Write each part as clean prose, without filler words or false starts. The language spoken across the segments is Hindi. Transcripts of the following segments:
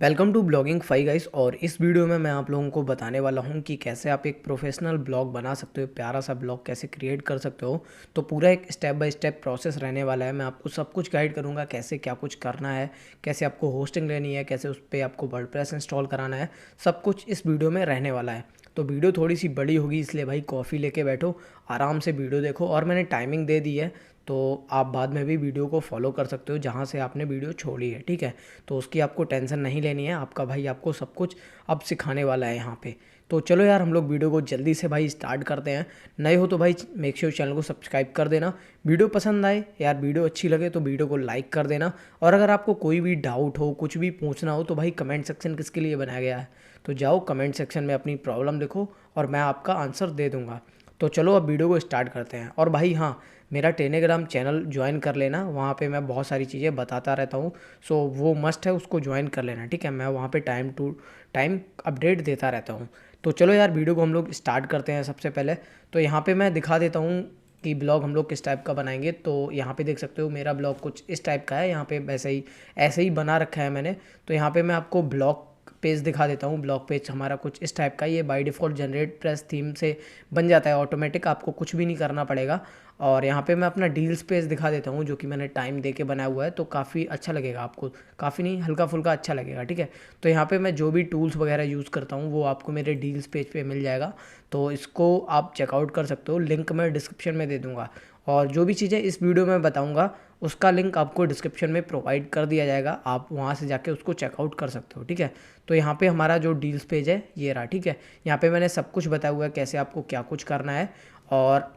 Welcome to blogging fi guys. और इस वीडियो में मैं आप लोगों को बताने वाला हूं कि कैसे आप एक प्रोफेशनल ब्लॉग बना सकते हो, प्यारा सा ब्लॉग कैसे क्रिएट कर सकते हो। तो पूरा एक स्टेप बाय स्टेप प्रोसेस रहने वाला है। मैं आपको सब कुछ गाइड करूंगा, कैसे क्या कुछ करना है, कैसे आपको होस्टिंग लेनी है, कैसे उस पर आपको वर्डप्रेस इंस्टॉल कराना है, सब कुछ इस वीडियो में रहने वाला है। तो वीडियो थोड़ी सी बड़ी होगी, इसलिए भाई कॉफ़ी लेके बैठो, आराम से वीडियो देखो। और मैंने टाइमिंग दे दी है, तो आप बाद में भी वीडियो को फॉलो कर सकते हो जहाँ से आपने वीडियो छोड़ी है, ठीक है। तो उसकी आपको टेंशन नहीं लेनी है, आपका भाई आपको सब कुछ अब सिखाने वाला है यहाँ पे। तो चलो यार, हम लोग वीडियो को जल्दी से भाई स्टार्ट करते हैं। नए हो तो भाई मेक श्योर चैनल को सब्सक्राइब कर देना। वीडियो पसंद आए यार, वीडियो अच्छी लगे तो वीडियो को लाइक कर देना। और अगर आपको कोई भी डाउट हो, कुछ भी पूछना हो, तो भाई कमेंट सेक्शन किसके लिए बनाया गया है, तो जाओ कमेंट सेक्शन में अपनी प्रॉब्लम लिखो और मैं आपका आंसर दे दूँगा। तो चलो अब वीडियो को स्टार्ट करते हैं। और भाई हाँ, मेरा टेलीग्राम चैनल ज्वाइन कर लेना, वहाँ पे मैं बहुत सारी चीज़ें बताता रहता हूँ। सो वो मस्ट है, उसको ज्वाइन कर लेना, ठीक है। मैं वहाँ पे टाइम टू टाइम अपडेट देता रहता हूँ। तो चलो यार, वीडियो को हम लोग स्टार्ट करते हैं। सबसे पहले तो यहाँ पे मैं दिखा देता हूँ कि ब्लॉग हम लोग किस टाइप का बनाएंगे। तो यहाँ पे देख सकते हो मेरा ब्लॉग कुछ इस टाइप का है। यहाँ पे वैसे ही ऐसे ही बना रखा है मैंने। तो यहाँ पे मैं आपको ब्लॉग पेज दिखा देता हूँ। ब्लॉग पेज हमारा कुछ इस टाइप का, ये by default generate press theme से बन जाता है ऑटोमेटिक, आपको कुछ भी नहीं करना पड़ेगा। और यहाँ पे मैं अपना डील्स पेज दिखा देता हूँ, जो कि मैंने टाइम दे के बनाया हुआ है। तो काफ़ी अच्छा लगेगा आपको, काफ़ी नहीं हल्का फुल्का अच्छा लगेगा, ठीक है। तो यहाँ पे मैं जो भी टूल्स वगैरह यूज़ करता हूँ वो आपको मेरे डील्स पेज पे मिल जाएगा। तो इसको आप चेकआउट कर सकते हो, लिंक मैं डिस्क्रिप्शन में दे दूँगा। और जो भी चीज़ें इस वीडियो में बताऊँगा उसका लिंक आपको डिस्क्रिप्शन में प्रोवाइड कर दिया जाएगा, आप वहाँ से जाके उसको चेकआउट कर सकते हो, ठीक है। तो यहाँ पे हमारा जो डील्स पेज है ये रहा, ठीक है। यहाँ पे मैंने सब कुछ बताया हुआ है, कैसे आपको क्या कुछ करना है और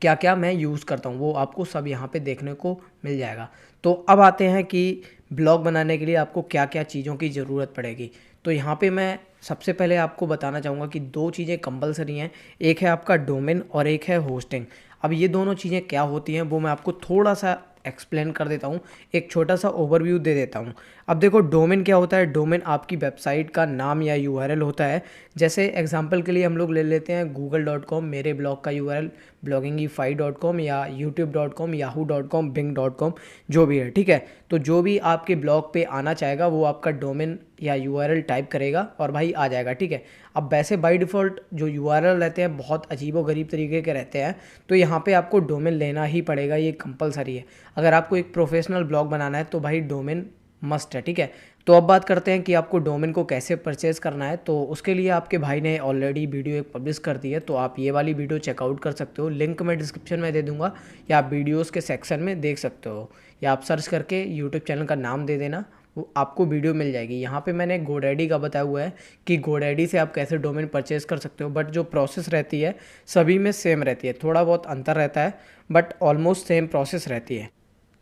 क्या क्या मैं यूज़ करता हूँ, वो आपको सब यहाँ पे देखने को मिल जाएगा। तो अब आते हैं कि ब्लॉग बनाने के लिए आपको क्या क्या चीज़ों की ज़रूरत पड़ेगी। तो यहाँ पे मैं सबसे पहले आपको बताना चाहूँगा कि दो चीज़ें कंपलसरी हैं, एक है आपका डोमेन और एक है होस्टिंग। अब ये दोनों चीज़ें क्या होती हैं वो मैं आपको थोड़ा सा एक्सप्लेन कर देता हूँ, एक छोटा सा ओवरव्यू दे देता हूँ। अब देखो, डोमेन क्या होता है। डोमेन आपकी वेबसाइट का नाम या यूआरएल होता है। जैसे एग्जांपल के लिए हम लोग ले लेते हैं google.com, मेरे ब्लॉग का यूआरएल bloggingify.com या youtube.com, yahoo.com, bing.com, जो भी है, ठीक है। तो जो भी आपके ब्लॉग पे आना चाहेगा वो आपका डोमेन या यूआरएल टाइप करेगा और भाई आ जाएगा, ठीक है। अब वैसे बाय डिफ़ॉल्ट जो यूआरएल रहते हैं बहुत अजीबोगरीब तरीके के रहते हैं, तो यहाँ पे आपको डोमेन लेना ही पड़ेगा, ये कंपलसरी है। अगर आपको एक प्रोफेशनल ब्लॉग बनाना है तो भाई डोमेन मस्ट है, ठीक है। तो अब बात करते हैं कि आपको डोमेन को कैसे परचेज़ करना है। तो उसके लिए आपके भाई ने ऑलरेडी वीडियो एक पब्लिश कर दी है, तो आप ये वाली वीडियो चेकआउट कर सकते हो, लिंक मैं डिस्क्रिप्शन में दे दूंगा या आप वीडियोज़ के सेक्शन में देख सकते हो, या आप सर्च करके यूट्यूब चैनल का नाम दे देना, वो आपको वीडियो मिल जाएगी। यहाँ पे मैंने गोडैडी का बताया हुआ है कि गोडैडी से आप कैसे डोमेन परचेज़ कर सकते हो, बट जो प्रोसेस रहती है सभी में सेम रहती है, थोड़ा बहुत अंतर रहता है बट ऑलमोस्ट सेम प्रोसेस रहती है।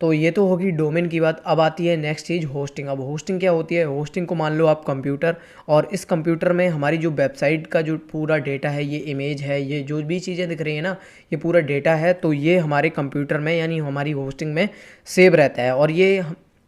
तो ये तो होगी डोमेन की बात। अब आती है नेक्स्ट चीज़, होस्टिंग। अब होस्टिंग क्या होती है। होस्टिंग को मान लो आप कंप्यूटर, और इस कंप्यूटर में हमारी जो वेबसाइट का जो पूरा डेटा है, ये इमेज है, ये जो भी चीज़ें दिख रही है ना, ये पूरा डेटा है, तो ये हमारे कंप्यूटर में यानी हमारी होस्टिंग में सेव रहता है और ये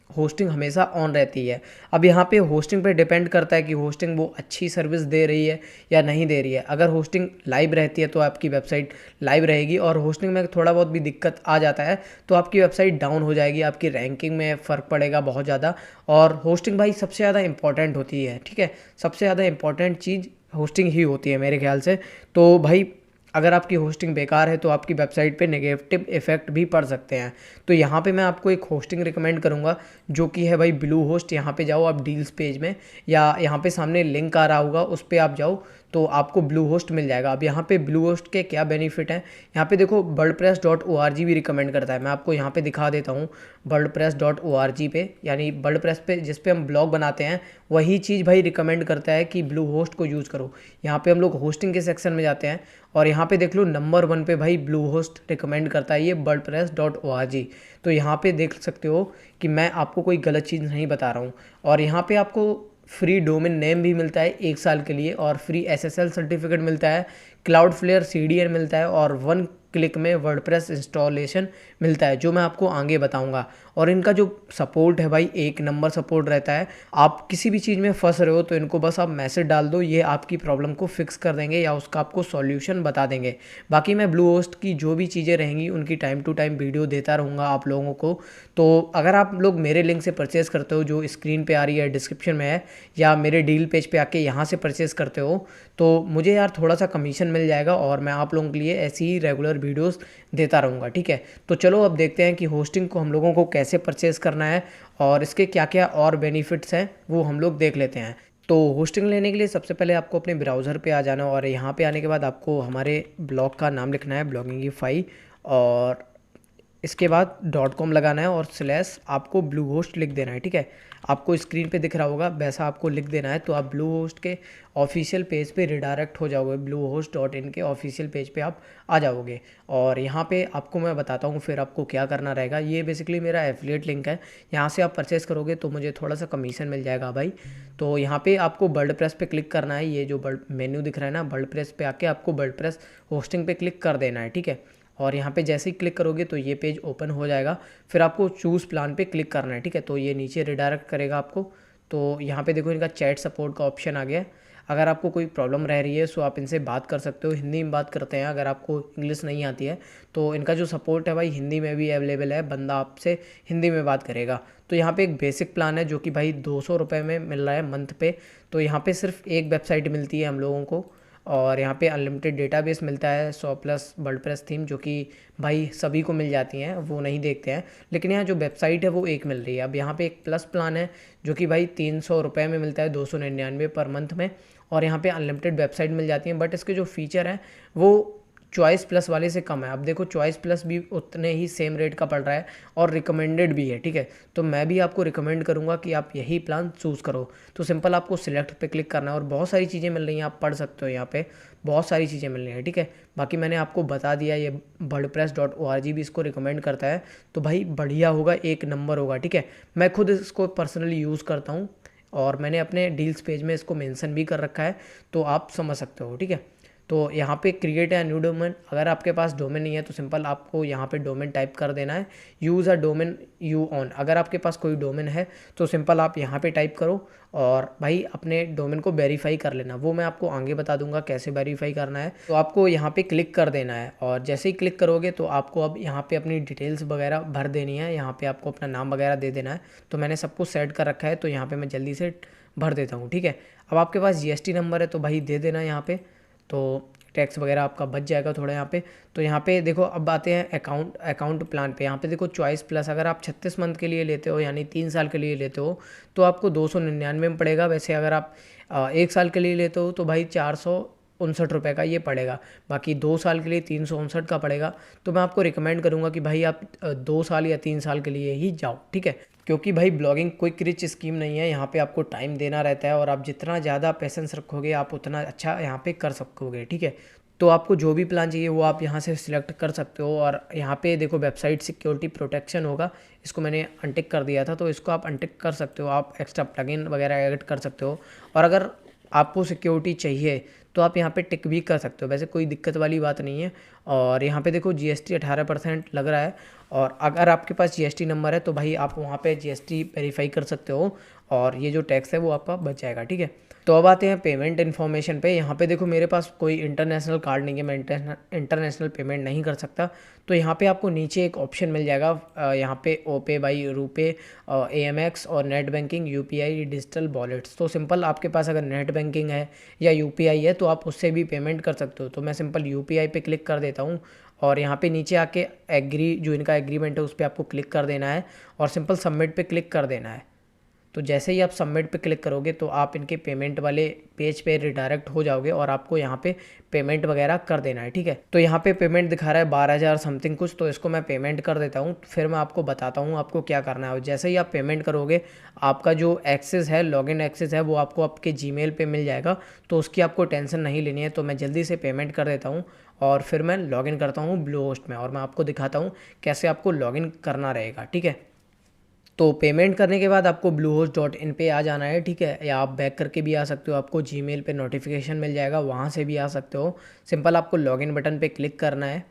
होस्टिंग हमेशा ऑन रहती है। अब यहाँ पे होस्टिंग पे डिपेंड करता है कि होस्टिंग वो अच्छी सर्विस दे रही है या नहीं दे रही है। अगर होस्टिंग लाइव रहती है तो आपकी वेबसाइट लाइव रहेगी, और होस्टिंग में थोड़ा बहुत भी दिक्कत आ जाता है तो आपकी वेबसाइट डाउन हो जाएगी, आपकी रैंकिंग में फ़र्क पड़ेगा बहुत ज़्यादा। और होस्टिंग भाई सबसे ज़्यादा इंपॉर्टेंट होती है, ठीक है। सबसे ज़्यादा इंपॉर्टेंट चीज़ होस्टिंग ही होती है मेरे ख्याल से। तो भाई अगर आपकी होस्टिंग बेकार है तो आपकी वेबसाइट पे नेगेटिव इफेक्ट भी पड़ सकते हैं। तो यहाँ पे मैं आपको एक होस्टिंग रिकमेंड करूँगा, जो कि है भाई ब्लू होस्ट। यहाँ पे जाओ आप डील्स पेज में, या यहाँ पे सामने लिंक आ रहा होगा उस पर आप जाओ तो आपको ब्लू होस्ट मिल जाएगा। अब यहाँ पे ब्लू होस्ट के क्या बेनिफिट हैं, यहाँ पे देखो wordpress.org भी रिकमेंड करता है। मैं आपको यहाँ पे दिखा देता हूँ wordpress.org पे, यानी वर्डप्रेस पे जिस पे हम ब्लॉग बनाते हैं वही चीज़ भाई रिकमेंड करता है कि ब्लू होस्ट को यूज़ करो। यहाँ पे हम लोग होस्टिंग के सेक्शन में जाते हैं और यहाँ पे देख लो नंबर 1 पे भाई ब्लू होस्ट रिकमेंड करता है ये wordpress.org। तो यहाँ पे देख सकते हो कि मैं आपको कोई गलत चीज़ नहीं बता रहा हूँ। और यहाँ पे आपको फ्री डोमेन नेम भी मिलता है 1 साल के लिए, और फ्री SSL सर्टिफिकेट मिलता है, क्लाउडफ्लेयर CDN मिलता है, और 1 क्लिक में वर्डप्रेस इंस्टॉलेशन मिलता है, जो मैं आपको आगे बताऊंगा। और इनका जो सपोर्ट है भाई, एक नंबर सपोर्ट रहता है। आप किसी भी चीज़ में फंस रहे हो तो इनको बस आप मैसेज डाल दो, ये आपकी प्रॉब्लम को फिक्स कर देंगे या उसका आपको सॉल्यूशन बता देंगे। बाकी मैं ब्लू होस्ट की जो भी चीज़ें रहेंगी उनकी टाइम टू टाइम वीडियो देता रहूँगा आप लोगों को। तो अगर आप लोग मेरे लिंक से परचेज़ करते हो, जो स्क्रीन पे आ रही है, डिस्क्रिप्शन में है, या मेरे डील पेज पे आके यहाँ से परचेज़ करते हो, तो मुझे यार थोड़ा सा कमीशन मिल जाएगा और मैं आप लोगों के लिए ऐसी ही रेगुलर वीडियोस देता रहूँगा, ठीक है। तो चलो अब देखते हैं कि होस्टिंग को हम लोगों को कैसे परचेज़ करना है और इसके क्या क्या और बेनिफिट्स हैं वो हम लोग देख लेते हैं। तो होस्टिंग लेने के लिए सबसे पहले आपको अपने ब्राउज़र पे आ जाना है और यहाँ पे आने के बाद आपको हमारे ब्लॉग का नाम लिखना है, ब्लॉगिंगीफाई, और इसके बाद .com लगाना है और स्लैश आपको ब्लू होस्ट लिख देना है, ठीक है। आपको स्क्रीन पे दिख रहा होगा वैसा आपको लिख देना है, तो आप ब्लू होस्ट के ऑफिशियल पेज पे रिडायरेक्ट हो जाओगे, bluehost.in के ऑफिशियल पेज पे आप आ जाओगे। और यहाँ पे आपको मैं बताता हूँ फिर आपको क्या करना रहेगा। ये बेसिकली मेरा एफिलिएट लिंक है, यहाँ से आप परचेस करोगे तो मुझे थोड़ा सा कमीशन मिल जाएगा भाई। तो यहाँ पे आपको वर्डप्रेस पे क्लिक करना है, ये जो मेन्यू दिख रहा है ना, वर्डप्रेस पे आके आपको वर्डप्रेस होस्टिंग पे क्लिक कर देना है, ठीक है। और यहाँ पे जैसे ही क्लिक करोगे तो ये पेज ओपन हो जाएगा। फिर आपको चूज़ प्लान पे क्लिक करना है, ठीक है। तो ये नीचे रिडायरेक्ट करेगा आपको। तो यहाँ पे देखो इनका चैट सपोर्ट का ऑप्शन आ गया। अगर आपको कोई प्रॉब्लम रह रही है तो आप इनसे बात कर सकते हो, हिंदी में बात करते हैं। अगर आपको इंग्लिश नहीं आती है तो इनका जो सपोर्ट है भाई हिंदी में भी अवेलेबल है, बंदा आपसे हिंदी में बात करेगा। तो यहाँ पे एक बेसिक प्लान है जो कि भाई 200 रुपये में मिल रहा है मंथ पे। तो यहाँ पे सिर्फ एक वेबसाइट मिलती है हम लोगों को, और यहाँ पे अनलिमिटेड डेटाबेस मिलता है, 100+ वर्डप्रेस थीम, जो कि भाई सभी को मिल जाती हैं, वो नहीं देखते हैं। लेकिन यहाँ जो वेबसाइट है वो एक मिल रही है। अब यहाँ पे एक प्लस प्लान है जो कि भाई 300 रुपये में मिलता है, 299 पर मंथ में, और यहाँ पे अनलिमिटेड वेबसाइट मिल जाती है। बट इसके जो फीचर हैं वो चॉइस प्लस वाले से कम है। अब देखो चॉइस प्लस भी उतने ही सेम रेट का पड़ रहा है और रिकमेंडेड भी है, ठीक है। तो मैं भी आपको रिकमेंड करूंगा कि आप यही प्लान चूज़ करो। तो सिंपल आपको सिलेक्ट पे क्लिक करना है और बहुत सारी चीज़ें मिल रही हैं, आप पढ़ सकते हो, यहाँ पे बहुत सारी चीज़ें मिल रही हैं, ठीक है। बाकी मैंने आपको बता दिया, ये wordpress.org भी इसको रिकमेंड करता है, तो भाई बढ़िया होगा, एक नंबर होगा, ठीक है। मैं खुद इसको पर्सनली यूज़ करता हूँ और मैंने अपने डील्स पेज में इसको मेंशन भी कर रखा है, तो आप समझ सकते हो, ठीक है। तो यहाँ पे क्रिएट है न्यू डोमेन। अगर आपके पास डोमेन नहीं है तो सिंपल आपको यहाँ पे डोमेन टाइप कर देना है, use a domain you on. अगर आपके पास कोई डोमेन है तो सिंपल आप यहाँ पे टाइप करो और भाई अपने डोमेन को वेरीफाई कर लेना। वो मैं आपको आगे बता दूंगा कैसे वेरीफाई करना है। तो आपको यहाँ पे क्लिक कर देना है और जैसे ही क्लिक करोगे तो आपको अब यहाँ पे अपनी डिटेल्स वगैरह भर देनी है। यहाँ पे आपको अपना नाम वगैरह दे देना है, तो मैंने सब कुछ सेट कर रखा है, तो यहाँ पे मैं जल्दी से भर देता हूँ, ठीक है। अब आपके पास GST नंबर है तो भाई दे देना यहाँ पे, तो टैक्स वगैरह आपका बच जाएगा थोड़ा यहाँ पे। तो यहाँ पे देखो अब आते हैं अकाउंट प्लान पे। यहाँ पे देखो चॉइस प्लस, अगर आप 36 मंथ के लिए लेते हो यानी 3 साल के लिए लेते हो तो आपको 299 में पड़ेगा। वैसे अगर आप 1 साल के लिए लेते हो तो भाई 459 रुपये का ये पड़ेगा। बाकी 2 साल के लिए 359 का पड़ेगा। तो मैं आपको रिकमेंड करूँगा कि भाई आप 2 साल या 3 साल के लिए ही जाओ, ठीक है। क्योंकि भाई ब्लॉगिंग क्विक रिच स्कीम नहीं है, यहाँ पे आपको टाइम देना रहता है और आप जितना ज़्यादा पेशेंस रखोगे आप उतना अच्छा यहाँ पे कर सकोगे, ठीक है। तो आपको जो भी प्लान चाहिए वो आप यहाँ से सिलेक्ट कर सकते हो। और यहाँ पे देखो वेबसाइट सिक्योरिटी प्रोटेक्शन होगा, इसको मैंने अनटिक कर दिया था, तो इसको आप अनटिक कर सकते हो। आप एक्स्ट्रा प्लगइन वगैरह ऐड कर सकते हो, और अगर आपको सिक्योरिटी चाहिए तो आप यहाँ पे टिक भी कर सकते हो, वैसे कोई दिक्कत वाली बात नहीं है। और यहाँ पे देखो GST 18% लग रहा है, और अगर आपके पास GST नंबर है तो भाई आप वहाँ पे GST वेरीफाई कर सकते हो और ये जो टैक्स है वो आपका बच जाएगा, ठीक है। तो अब आते हैं पेमेंट इन्फॉर्मेशन पे। यहाँ पे देखो मेरे पास कोई इंटरनेशनल कार्ड नहीं है, मैं इंटरनेशनल पेमेंट नहीं कर सकता। तो यहाँ पे आपको नीचे एक ऑप्शन मिल जाएगा, यहाँ पे ओपे बाई रुपे, AMX और net banking, UPI, digital wallets. तो सिंपल आपके पास अगर नेट बैंकिंग है या UPI है तो आप उससे भी पेमेंट कर सकते हो। तो मैं सिंपल UPI पे क्लिक कर देता हूँ और यहाँ पे नीचे आके एग्री, जो इनका एग्रीमेंट है उस पर आपको क्लिक कर देना है और सिंपल सबमिट पे क्लिक कर देना है। तो जैसे ही आप सबमिट पे क्लिक करोगे तो आप इनके पेमेंट वाले पेज पे रिडायरेक्ट हो जाओगे और आपको यहाँ पे पेमेंट वगैरह कर देना है, ठीक है। तो यहाँ पे पेमेंट दिखा रहा है 12,000 समथिंग कुछ, तो इसको मैं पेमेंट कर देता हूँ। फिर मैं आपको बताता हूँ आपको क्या करना है। और जैसे ही आप पेमेंट करोगे आपका जो एक्सेस है, लॉगिन एक्सेस है, वो आपको आपके जीमेल पे मिल जाएगा, तो उसकी आपको टेंशन नहीं लेनी है। तो मैं जल्दी से पेमेंट कर देता हूँ और फिर मैं लॉगिन करता हूँ ब्लू होस्ट में और मैं आपको दिखाता हूँ कैसे आपको लॉगिन करना रहेगा, ठीक है। तो पेमेंट करने के बाद आपको bluehost.in पे आ जाना है, ठीक है, या आप बैक करके भी आ सकते हो। आपको जीमेल पे नोटिफिकेशन मिल जाएगा, वहाँ से भी आ सकते हो। सिंपल आपको लॉगिन बटन पे क्लिक करना है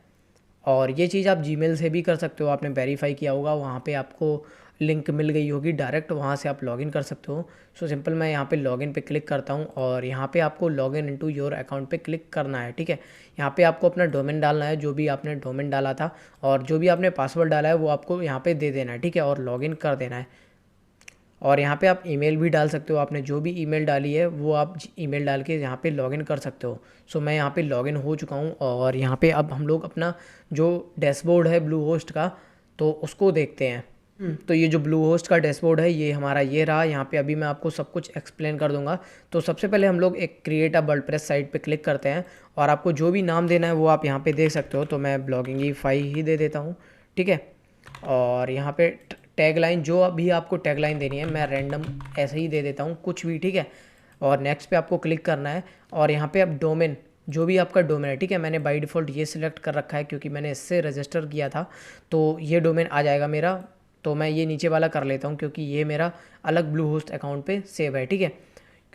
और ये चीज़ आप जीमेल से भी कर सकते हो, आपने वेरीफाई किया होगा, वहाँ पे आपको लिंक मिल गई होगी डायरेक्ट, वहाँ से आप लॉगिन कर सकते हो। सो सिंपल मैं यहाँ पे लॉगिन पे क्लिक करता हूँ और यहाँ पे आपको लॉगिन इनटू योर अकाउंट पे क्लिक करना है, ठीक है। यहाँ पे आपको अपना डोमेन डालना है, जो भी आपने डोमेन डाला था, और जो भी आपने पासवर्ड डाला है वो आपको यहाँ पे दे देना है, ठीक है, और लॉगिन कर देना है। और यहाँ पे आप ईमेल भी डाल सकते हो, आपने जो भी ईमेल डाली है वो आप ईमेल डाल के यहाँ पे लॉगिन कर सकते हो। सो मैं यहाँ पे लॉगिन हो चुका हूँ और यहाँ पे अब हम लोग अपना जो डैशबोर्ड है ब्लू होस्ट का, तो उसको देखते हैं। तो ये जो ब्लू होस्ट का डैशबोर्ड है ये हमारा ये रहा। यहाँ पे अभी मैं आपको सब कुछ एक्सप्लेन कर दूंगा। तो सबसे पहले हम लोग एक क्रिएट अ वर्डप्रेस साइट पे क्लिक करते हैं और आपको जो भी नाम देना है वो आप यहाँ पे देख सकते हो। तो मैं ब्लॉगिंगीफाई ही दे देता हूँ, ठीक है। और यहाँ पे टैगलाइन, जो अभी आपको टैगलाइन देनी है मैं रैंडम ऐसे ही दे देता हूँ कुछ भी, ठीक है। और नेक्स्ट पे आपको क्लिक करना है और यहाँ पे आप डोमेन, जो भी आपका डोमेन है, ठीक है, मैंने बाय डिफ़ॉल्ट ये सिलेक्ट कर रखा है क्योंकि मैंने इससे रजिस्टर किया था, तो ये डोमेन आ जाएगा मेरा। तो मैं ये नीचे वाला कर लेता हूँ क्योंकि ये मेरा अलग ब्लू होस्ट अकाउंट पे सेव है, ठीक है।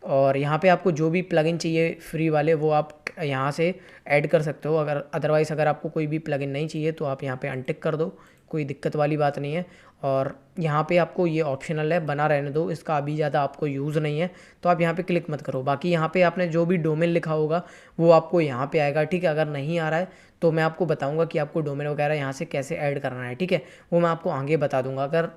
और यहाँ पे आपको जो भी प्लगइन चाहिए फ्री वाले वो आप यहाँ से ऐड कर सकते हो। अगर अदरवाइज़ अगर आपको कोई भी प्लगइन नहीं चाहिए तो आप यहाँ पे अनटिक कर दो, कोई दिक्कत वाली बात नहीं है। और यहाँ पे आपको ये ऑप्शनल है, बना रहने दो, इसका अभी ज़्यादा आपको यूज़ नहीं है तो आप यहाँ पे क्लिक मत करो। बाकी यहाँ पे आपने जो भी डोमेन लिखा होगा वो आपको यहाँ पे आएगा, ठीक है। अगर नहीं आ रहा है तो मैं आपको बताऊँगा कि आपको डोमेन वगैरह यहाँ से कैसे ऐड करना है, ठीक है, वो मैं आपको आगे बता दूँगा। अगर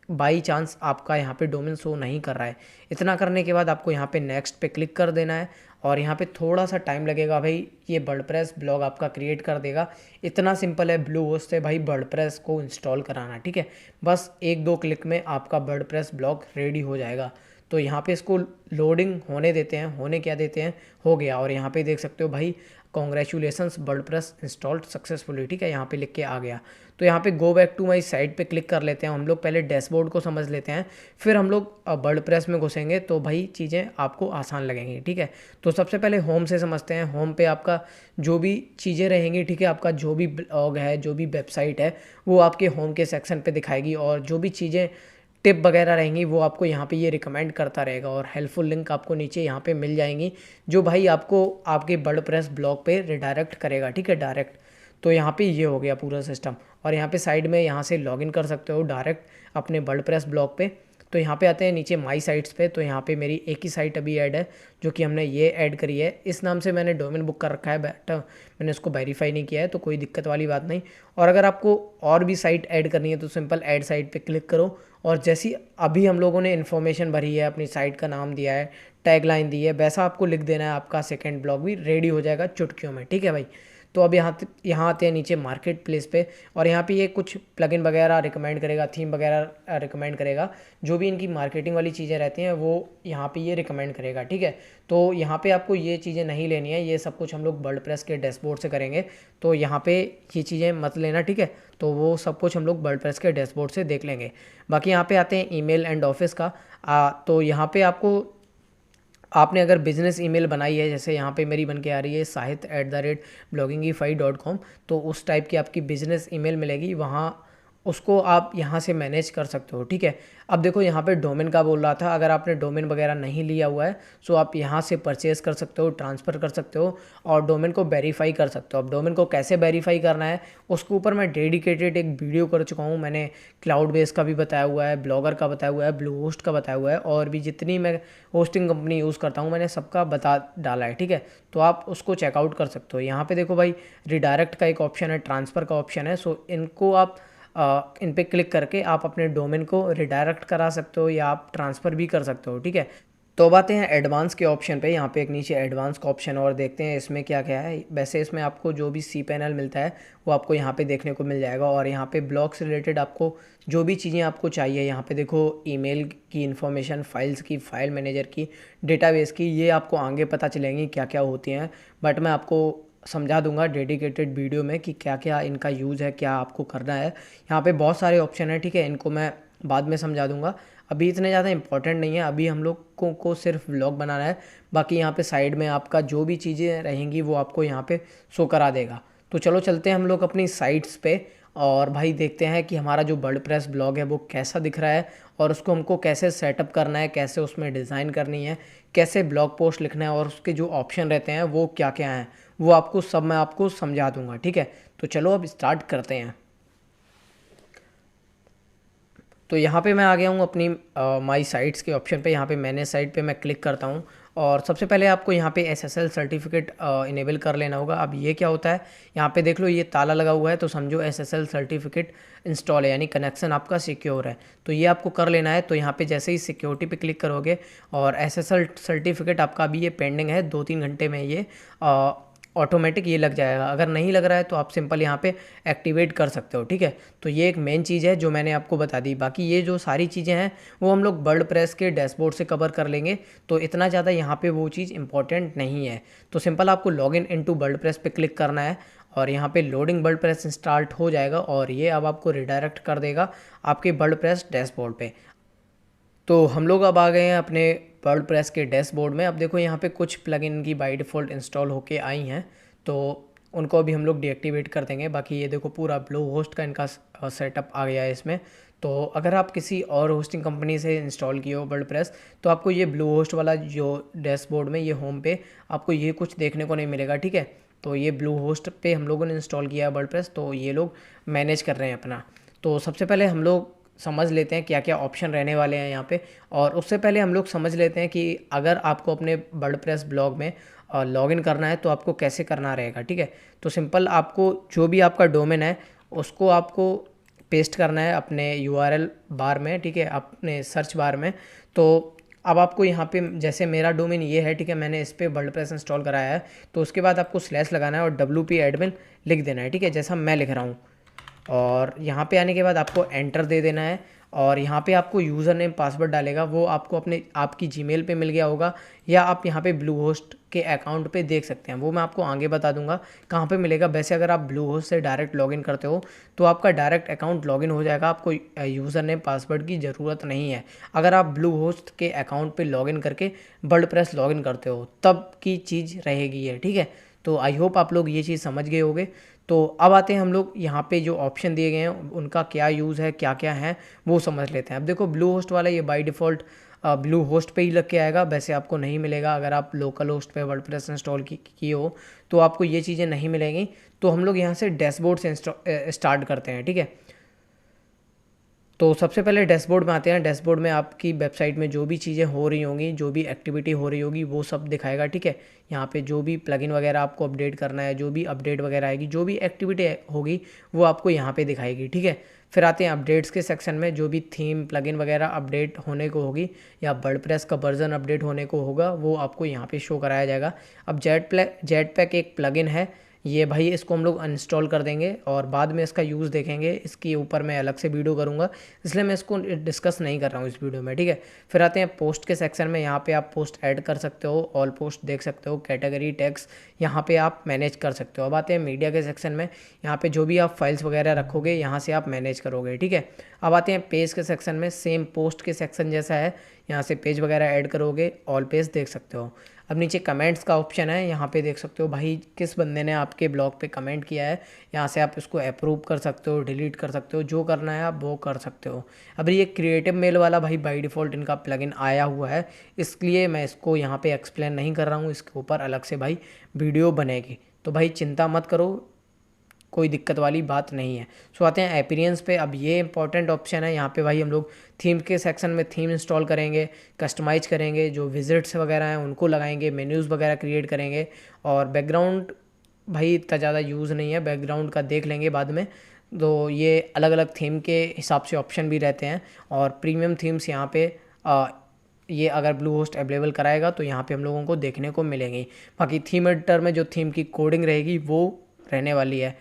बाई चांस आपका यहाँ पे डोमेन शो नहीं कर रहा है, इतना करने के बाद आपको यहाँ पे नेक्स्ट पे क्लिक कर देना है और यहाँ पे थोड़ा सा टाइम लगेगा भाई, ये वर्डप्रेस ब्लॉग आपका क्रिएट कर देगा। इतना सिंपल है ब्लू होस्ट से भाई वर्डप्रेस को इंस्टॉल कराना, ठीक है। बस एक दो क्लिक में आपका वर्डप्रेस ब्लॉग रेडी हो जाएगा। तो यहाँ पे इसको लोडिंग होने देते हैं, होने क्या देते हैं, हो गया। और यहाँ पे देख सकते हो भाई कॉन्ग्रेचुलेसन्स वर्डप्रेस इंस्टॉल्ड सक्सेसफुली, ठीक है, यहाँ पे लिख के आ गया। तो यहाँ पे go back to my site पे क्लिक कर लेते हैं। हम लोग पहले डैशबोर्ड को समझ लेते हैं, फिर हम लोग वर्डप्रेस में घुसेंगे तो भाई चीज़ें आपको आसान लगेंगी, ठीक है। तो सबसे पहले होम से समझते हैं। होम पे आपका जो भी चीज़ें रहेंगी, ठीक है, आपका जो भी ब्लॉग है, जो भी वेबसाइट है, वो आपके होम के सेक्शन पे दिखाएगी। और जो भी चीज़ें टिप वगैरह रहेंगी वो आपको यहाँ पे ये रिकमेंड करता रहेगा। और हेल्पफुल लिंक आपको नीचे यहाँ पे मिल जाएंगी जो भाई आपको आपके वर्डप्रेस ब्लॉग पे रिडायरेक्ट करेगा, ठीक है, डायरेक्ट। तो यहाँ पे ये हो गया पूरा सिस्टम। और यहाँ पे साइड में यहाँ से लॉगिन कर सकते हो डायरेक्ट अपने वर्डप्रेस ब्लॉग पे। तो यहाँ पे आते हैं नीचे माई साइट्स पे। तो यहाँ पे मेरी एक ही साइट अभी ऐड है जो कि हमने ये ऐड करी है। इस नाम से मैंने डोमेन बुक कर रखा है, बट मैंने इसको वेरीफाई नहीं किया है, तो कोई दिक्कत वाली बात नहीं। और अगर आपको और भी साइट ऐड करनी है तो सिंपल ऐड साइट पे क्लिक करो और जैसी अभी हम लोगों ने इन्फॉर्मेशन भरी है, अपनी साइट का नाम दिया है, टैगलाइन दी है, वैसा आपको लिख देना है। आपका सेकंड ब्लॉग भी रेडी हो जाएगा चुटकियों में, ठीक है भाई। तो अब यहाँ आते हैं नीचे मार्केट प्लेस पे और यहाँ पे ये कुछ प्लगइन वगैरह रिकमेंड करेगा, थीम वगैरह रिकमेंड करेगा। जो भी इनकी मार्केटिंग वाली चीज़ें रहती हैं वो यहाँ पे ये रिकमेंड करेगा, ठीक है। तो यहाँ पे आपको ये चीज़ें नहीं लेनी है, ये सब कुछ हम लोग वर्डप्रेस के डैशबोर्ड से करेंगे। तो यहाँ पे ये चीज़ें मत लेना, ठीक है। तो वो सब कुछ हम लोग वर्डप्रेस के डैशबोर्ड से देख लेंगे। बाकी यहाँ पे आते हैं ईमेल एंड ऑफिस का। तो यहाँ पे आपको, आपने अगर बिज़नेस ईमेल बनाई है, जैसे यहाँ पे मेरी बन के आ रही है sahit@bloggingify.com, तो उस टाइप की आपकी बिज़नेस ईमेल मिलेगी, वहाँ उसको आप यहाँ से मैनेज कर सकते हो, ठीक है। अब देखो यहाँ पे डोमेन का बोल रहा था, अगर आपने डोमेन वगैरह नहीं लिया हुआ है सो आप यहाँ से परचेस कर सकते हो, ट्रांसफ़र कर सकते हो और डोमेन को वेरीफाई कर सकते हो। अब डोमेन को कैसे वेरीफाई करना है उसके ऊपर मैं डेडिकेटेड एक वीडियो कर चुका हूँ। मैंने क्लाउड बेस का भी बताया हुआ है, ब्लॉगर का बताया हुआ है, ब्लू होस्ट का बताया हुआ है, और भी जितनी मैं होस्टिंग कंपनी यूज़ करता हूँ मैंने सबका बता डाला है, ठीक है। तो आप उसको चेकआउट कर सकते हो। यहाँ पे देखो भाई रिडायरेक्ट का एक ऑप्शन है, ट्रांसफ़र का ऑप्शन है। सो इनको आप इन पे क्लिक करके आप अपने डोमेन को रिडायरेक्ट करा सकते हो या आप ट्रांसफ़र भी कर सकते हो, ठीक है। तो अब आते हैं एडवांस के ऑप्शन पे। यहाँ पे एक नीचे एडवांस का ऑप्शन और देखते हैं इसमें क्या क्या है। वैसे इसमें आपको जो भी सी पैनल मिलता है वो आपको यहाँ पे देखने को मिल जाएगा। और यहाँ पे ब्लॉग से रिलेटेड आपको जो भी चीज़ें आपको चाहिए, यहाँ पे देखो ईमेल की इन्फॉर्मेशन, फाइल्स की, फाइल मैनेजर की, डेटाबेस की, ये आपको आगे पता चलेंगी क्या क्या होती हैं। बट मैं आपको समझा दूंगा डेडिकेटेड वीडियो में कि क्या क्या इनका यूज़ है, क्या आपको करना है। यहाँ पे बहुत सारे ऑप्शन है, ठीक है, इनको मैं बाद में समझा दूंगा, अभी इतने ज़्यादा इंपॉर्टेंट नहीं है। अभी हम लोग को सिर्फ व्लॉग बनाना है। बाकी यहाँ पे साइड में आपका जो भी चीज़ें रहेंगी वो आपको यहाँ पे शो करा देगा। तो चलो चलते हैं हम लोग अपनी साइट्स पे और भाई देखते हैं कि हमारा जो वर्डप्रेस ब्लॉग है वो कैसा दिख रहा है और उसको हमको कैसे सेटअप करना है, कैसे उसमें डिज़ाइन करनी है, कैसे ब्लॉग पोस्ट लिखना है और उसके जो ऑप्शन रहते हैं वो क्या क्या हैं, वो आपको सब मैं आपको समझा दूंगा। ठीक है, तो चलो अब स्टार्ट करते हैं। तो यहाँ पे मैं आ गया हूँ अपनी माई साइट्स के ऑप्शन पे। यहाँ पे मैंने साइट पे मैं क्लिक करता हूँ और सबसे पहले आपको यहाँ पे SSL सर्टिफिकेट इनेबल कर लेना होगा। अब ये क्या होता है, यहाँ पे देख लो ये ताला लगा हुआ है, तो समझो SSL सर्टिफिकेट इंस्टॉल है, यानी कनेक्शन आपका सिक्योर है। तो ये आपको कर लेना है। तो यहाँ पे जैसे ही सिक्योरिटी पे क्लिक करोगे और SSL सर्टिफिकेट आपका अभी ये पेंडिंग है, 2-3 घंटे में ये ऑटोमेटिक ये लग जाएगा। अगर नहीं लग रहा है तो आप सिंपल यहाँ पे एक्टिवेट कर सकते हो। ठीक है, तो ये एक मेन चीज़ है जो मैंने आपको बता दी। बाकी ये जो सारी चीज़ें हैं वो हम लोग वर्डप्रेस के डैशबोर्ड से कवर कर लेंगे, तो इतना ज़्यादा यहाँ पे वो चीज़ इंपॉर्टेंट नहीं है। तो सिंपल आपको लॉगिन इनटू वर्डप्रेस पे क्लिक करना है और यहाँ पे लोडिंग वर्डप्रेस इंस्टार्ट हो जाएगा और ये अब आपको रिडायरेक्ट कर देगा आपके वर्डप्रेस डैशबोर्ड पे। तो हम लोग अब आ गए हैं अपने वर्डप्रेस के डैशबोर्ड में। अब देखो यहाँ पे कुछ प्लगइन की बाय डिफ़ॉल्ट इंस्टॉल होके आई हैं, तो उनको अभी हम लोग डीएक्टिवेट कर देंगे। बाकी ये देखो पूरा ब्लू होस्ट का इनका सेटअप आ गया है इसमें। तो अगर आप किसी और होस्टिंग कंपनी से इंस्टॉल किए हो वर्डप्रेस, तो आपको ये ब्लू होस्ट वाला जो डैशबोर्ड में ये होम पे आपको ये कुछ देखने को नहीं मिलेगा। ठीक है, तो ये ब्लू होस्ट पे हम लोगों ने इंस्टॉल किया है वर्डप्रेस, तो ये लोग मैनेज कर रहे हैं अपना। तो सबसे पहले हम लोग समझ लेते हैं क्या क्या ऑप्शन रहने वाले हैं यहाँ पे। और उससे पहले हम लोग समझ लेते हैं कि अगर आपको अपने वर्डप्रेस ब्लॉग में लॉगिन करना है तो आपको कैसे करना रहेगा। ठीक है, तो सिंपल आपको जो भी आपका डोमेन है उसको आपको पेस्ट करना है अपने URL बार में। ठीक है, अपने सर्च बार में। तो अब आपको यहाँ पे जैसे मेरा डोमेन ये है, ठीक है, मैंने इस पर वर्डप्रेस इंस्टॉल कराया है, तो उसके बाद आपको स्लैश लगाना है और WP एडमिन लिख देना है। ठीक है, जैसा मैं लिख रहा हूँ। और यहाँ पे आने के बाद आपको एंटर दे देना है और यहाँ पे आपको यूज़र नेम पासवर्ड डालेगा, वो आपको अपने आपकी जीमेल पे मिल गया होगा या आप यहाँ पे ब्लू होस्ट के अकाउंट पे देख सकते हैं। वो मैं आपको आगे बता दूंगा कहाँ पे मिलेगा। वैसे अगर आप ब्लू होस्ट से डायरेक्ट लॉगिन करते हो तो आपका डायरेक्ट अकाउंट लॉगिन हो जाएगा, आपको यूज़र नेम पासवर्ड की ज़रूरत नहीं है। अगर आप ब्लू होस्ट के अकाउंट पर लॉगिन करके वर्डप्रेस लॉगिन करते हो तब की चीज़ रहेगी ये। ठीक है, तो आई होप आप लोग ये चीज़ समझ गए होंगे। तो अब आते हैं हम लोग यहाँ पे जो ऑप्शन दिए गए हैं उनका क्या यूज़ है, क्या क्या है वो समझ लेते हैं। अब देखो ब्लू होस्ट वाला ये बाय डिफ़ॉल्ट ब्लू होस्ट पे ही लग के आएगा, वैसे आपको नहीं मिलेगा। अगर आप लोकल होस्ट पे वर्डप्रेस इंस्टॉल किए हो तो आपको ये चीज़ें नहीं मिलेंगी। तो हम लोग यहाँ से डैशबोर्ड से स्टार्ट करते हैं। ठीक है, तो सबसे पहले डैशबोर्ड में आते हैं। डैशबोर्ड में आपकी वेबसाइट में जो भी चीज़ें हो रही होंगी, जो भी एक्टिविटी हो रही होगी वो सब दिखाएगा। ठीक है, यहाँ पे जो भी प्लगइन वगैरह आपको अपडेट करना है, जो भी अपडेट वगैरह आएगी, जो भी एक्टिविटी होगी वो आपको यहाँ पे दिखाएगी। ठीक है, फिर आते हैं अपडेट्स के सेक्शन में। जो भी थीम प्लगइन वगैरह अपडेट होने को होगी या वर्डप्रेस का वर्जन अपडेट होने को होगा वो आपको यहाँ पे शो कराया जाएगा। अब जेटपैक एक प्लगइन है, ये भाई इसको हम लोग अनइंस्टॉल कर देंगे और बाद में इसका यूज़ देखेंगे। इसके ऊपर मैं अलग से वीडियो करूँगा, इसलिए मैं इसको डिस्कस नहीं कर रहा हूँ इस वीडियो में। ठीक है, फिर आते हैं पोस्ट के सेक्शन में। यहाँ पे आप पोस्ट ऐड कर सकते हो, ऑल पोस्ट देख सकते हो, कैटेगरी टैग्स यहाँ पे आप मैनेज कर सकते हो। अब आते हैं मीडिया के सेक्शन में। यहाँ पे जो भी आप फाइल्स वगैरह रखोगे यहाँ से आप मैनेज करोगे। ठीक है, अब आते हैं पेज के सेक्शन में। सेम पोस्ट के सेक्शन जैसा है, यहाँ से पेज वगैरह ऐड करोगे, ऑल पेज देख सकते हो। अब नीचे कमेंट्स का ऑप्शन है, यहाँ पे देख सकते हो भाई किस बंदे ने आपके ब्लॉग पे कमेंट किया है। यहाँ से आप इसको अप्रूव कर सकते हो, डिलीट कर सकते हो, जो करना है आप वो कर सकते हो। अब ये क्रिएटिव मेल वाला भाई बाय डिफ़ॉल्ट इनका प्लगइन आया हुआ है, इसलिए मैं इसको यहाँ पे एक्सप्लेन नहीं कर रहा हूँ। इसके ऊपर अलग से भाई वीडियो बनेगी, तो भाई चिंता मत करो, कोई दिक्कत वाली बात नहीं है। सो आते हैं अपीयरेंस पे। अब ये इंपॉर्टेंट ऑप्शन है, यहाँ पे भाई हम लोग थीम के सेक्शन में थीम इंस्टॉल करेंगे, कस्टमाइज करेंगे, जो विजिट्स वगैरह हैं उनको लगाएंगे, मेन्यूज़ वगैरह क्रिएट करेंगे। और बैकग्राउंड भाई इतना ज़्यादा यूज़ नहीं है, बैकग्राउंड का देख लेंगे बाद में। तो ये अलग अलग थीम के हिसाब से ऑप्शन भी रहते हैं और प्रीमियम थीम्स यहाँ पे ये अगर ब्लू होस्ट अवेलेबल कराएगा तो यहाँ पे हम लोगों को देखने को मिलेंगी। बाकी थीम एडिटर में जो थीम की कोडिंग रहेगी वो रहने वाली है।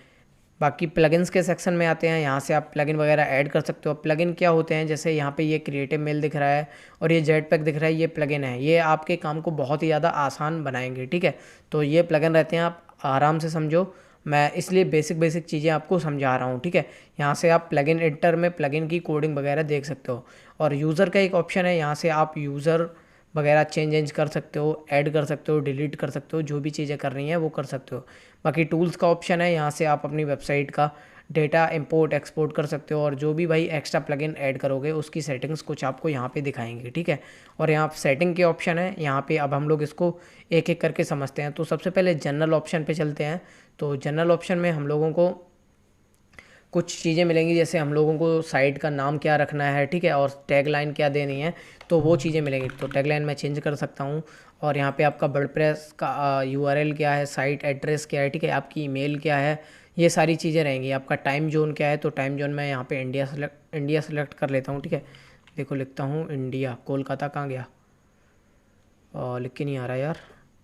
बाकी प्लगइन्स के सेक्शन में आते हैं, यहाँ से आप प्लगइन वगैरह ऐड कर सकते हो। प्लगइन क्या होते हैं, जैसे यहाँ पे ये क्रिएटिव मेल दिख रहा है और ये जेटपैक दिख रहा है, ये प्लगइन है। ये आपके काम को बहुत ही ज़्यादा आसान बनाएंगे। ठीक है, तो ये प्लगइन रहते हैं, आप आराम से समझो, मैं इसलिए बेसिक चीज़ें आपको समझा रहा हूँ। ठीक है, यहाँ से आप प्लगइन एडिटर में प्लगइन की कोडिंग वगैरह देख सकते हो। और यूज़र का एक ऑप्शन है, यहाँ से आप यूज़र वगैरह चेंज कर सकते हो, ऐड कर सकते हो, डिलीट कर सकते हो, जो भी चीज़ें कर रही हैं वो कर सकते हो। बाकी टूल्स का ऑप्शन है, यहाँ से आप अपनी वेबसाइट का डेटा इंपोर्ट एक्सपोर्ट कर सकते हो, और जो भी भाई एक्स्ट्रा प्लगइन ऐड करोगे उसकी सेटिंग्स कुछ आपको यहाँ पे दिखाएंगे, ठीक है। और यहाँ सेटिंग के ऑप्शन है यहाँ पे, अब हम लोग इसको एक एक करके समझते हैं। तो सबसे पहले जनरल ऑप्शन पे चलते हैं। तो जनरल ऑप्शन में हम लोगों को कुछ चीज़ें मिलेंगी, जैसे हम लोगों को साइट का नाम क्या रखना है, ठीक है, और टैगलाइन क्या देनी है, तो वो चीज़ें मिलेंगी। तो टैगलाइन मैं चेंज कर सकता हूँ। और यहाँ पे आपका वर्डप्रेस का यूआरएल क्या है, साइट एड्रेस क्या है, ठीक है, आपकी ईमेल क्या है, ये सारी चीज़ें रहेंगी। आपका टाइम जोन क्या है, तो टाइम जोन मैं यहाँ पे इंडिया सेलेक्ट कर लेता हूँ, ठीक है। देखो लिखता हूँ इंडिया, कोलकाता कहाँ गया, लिख के नहीं आ रहा यार।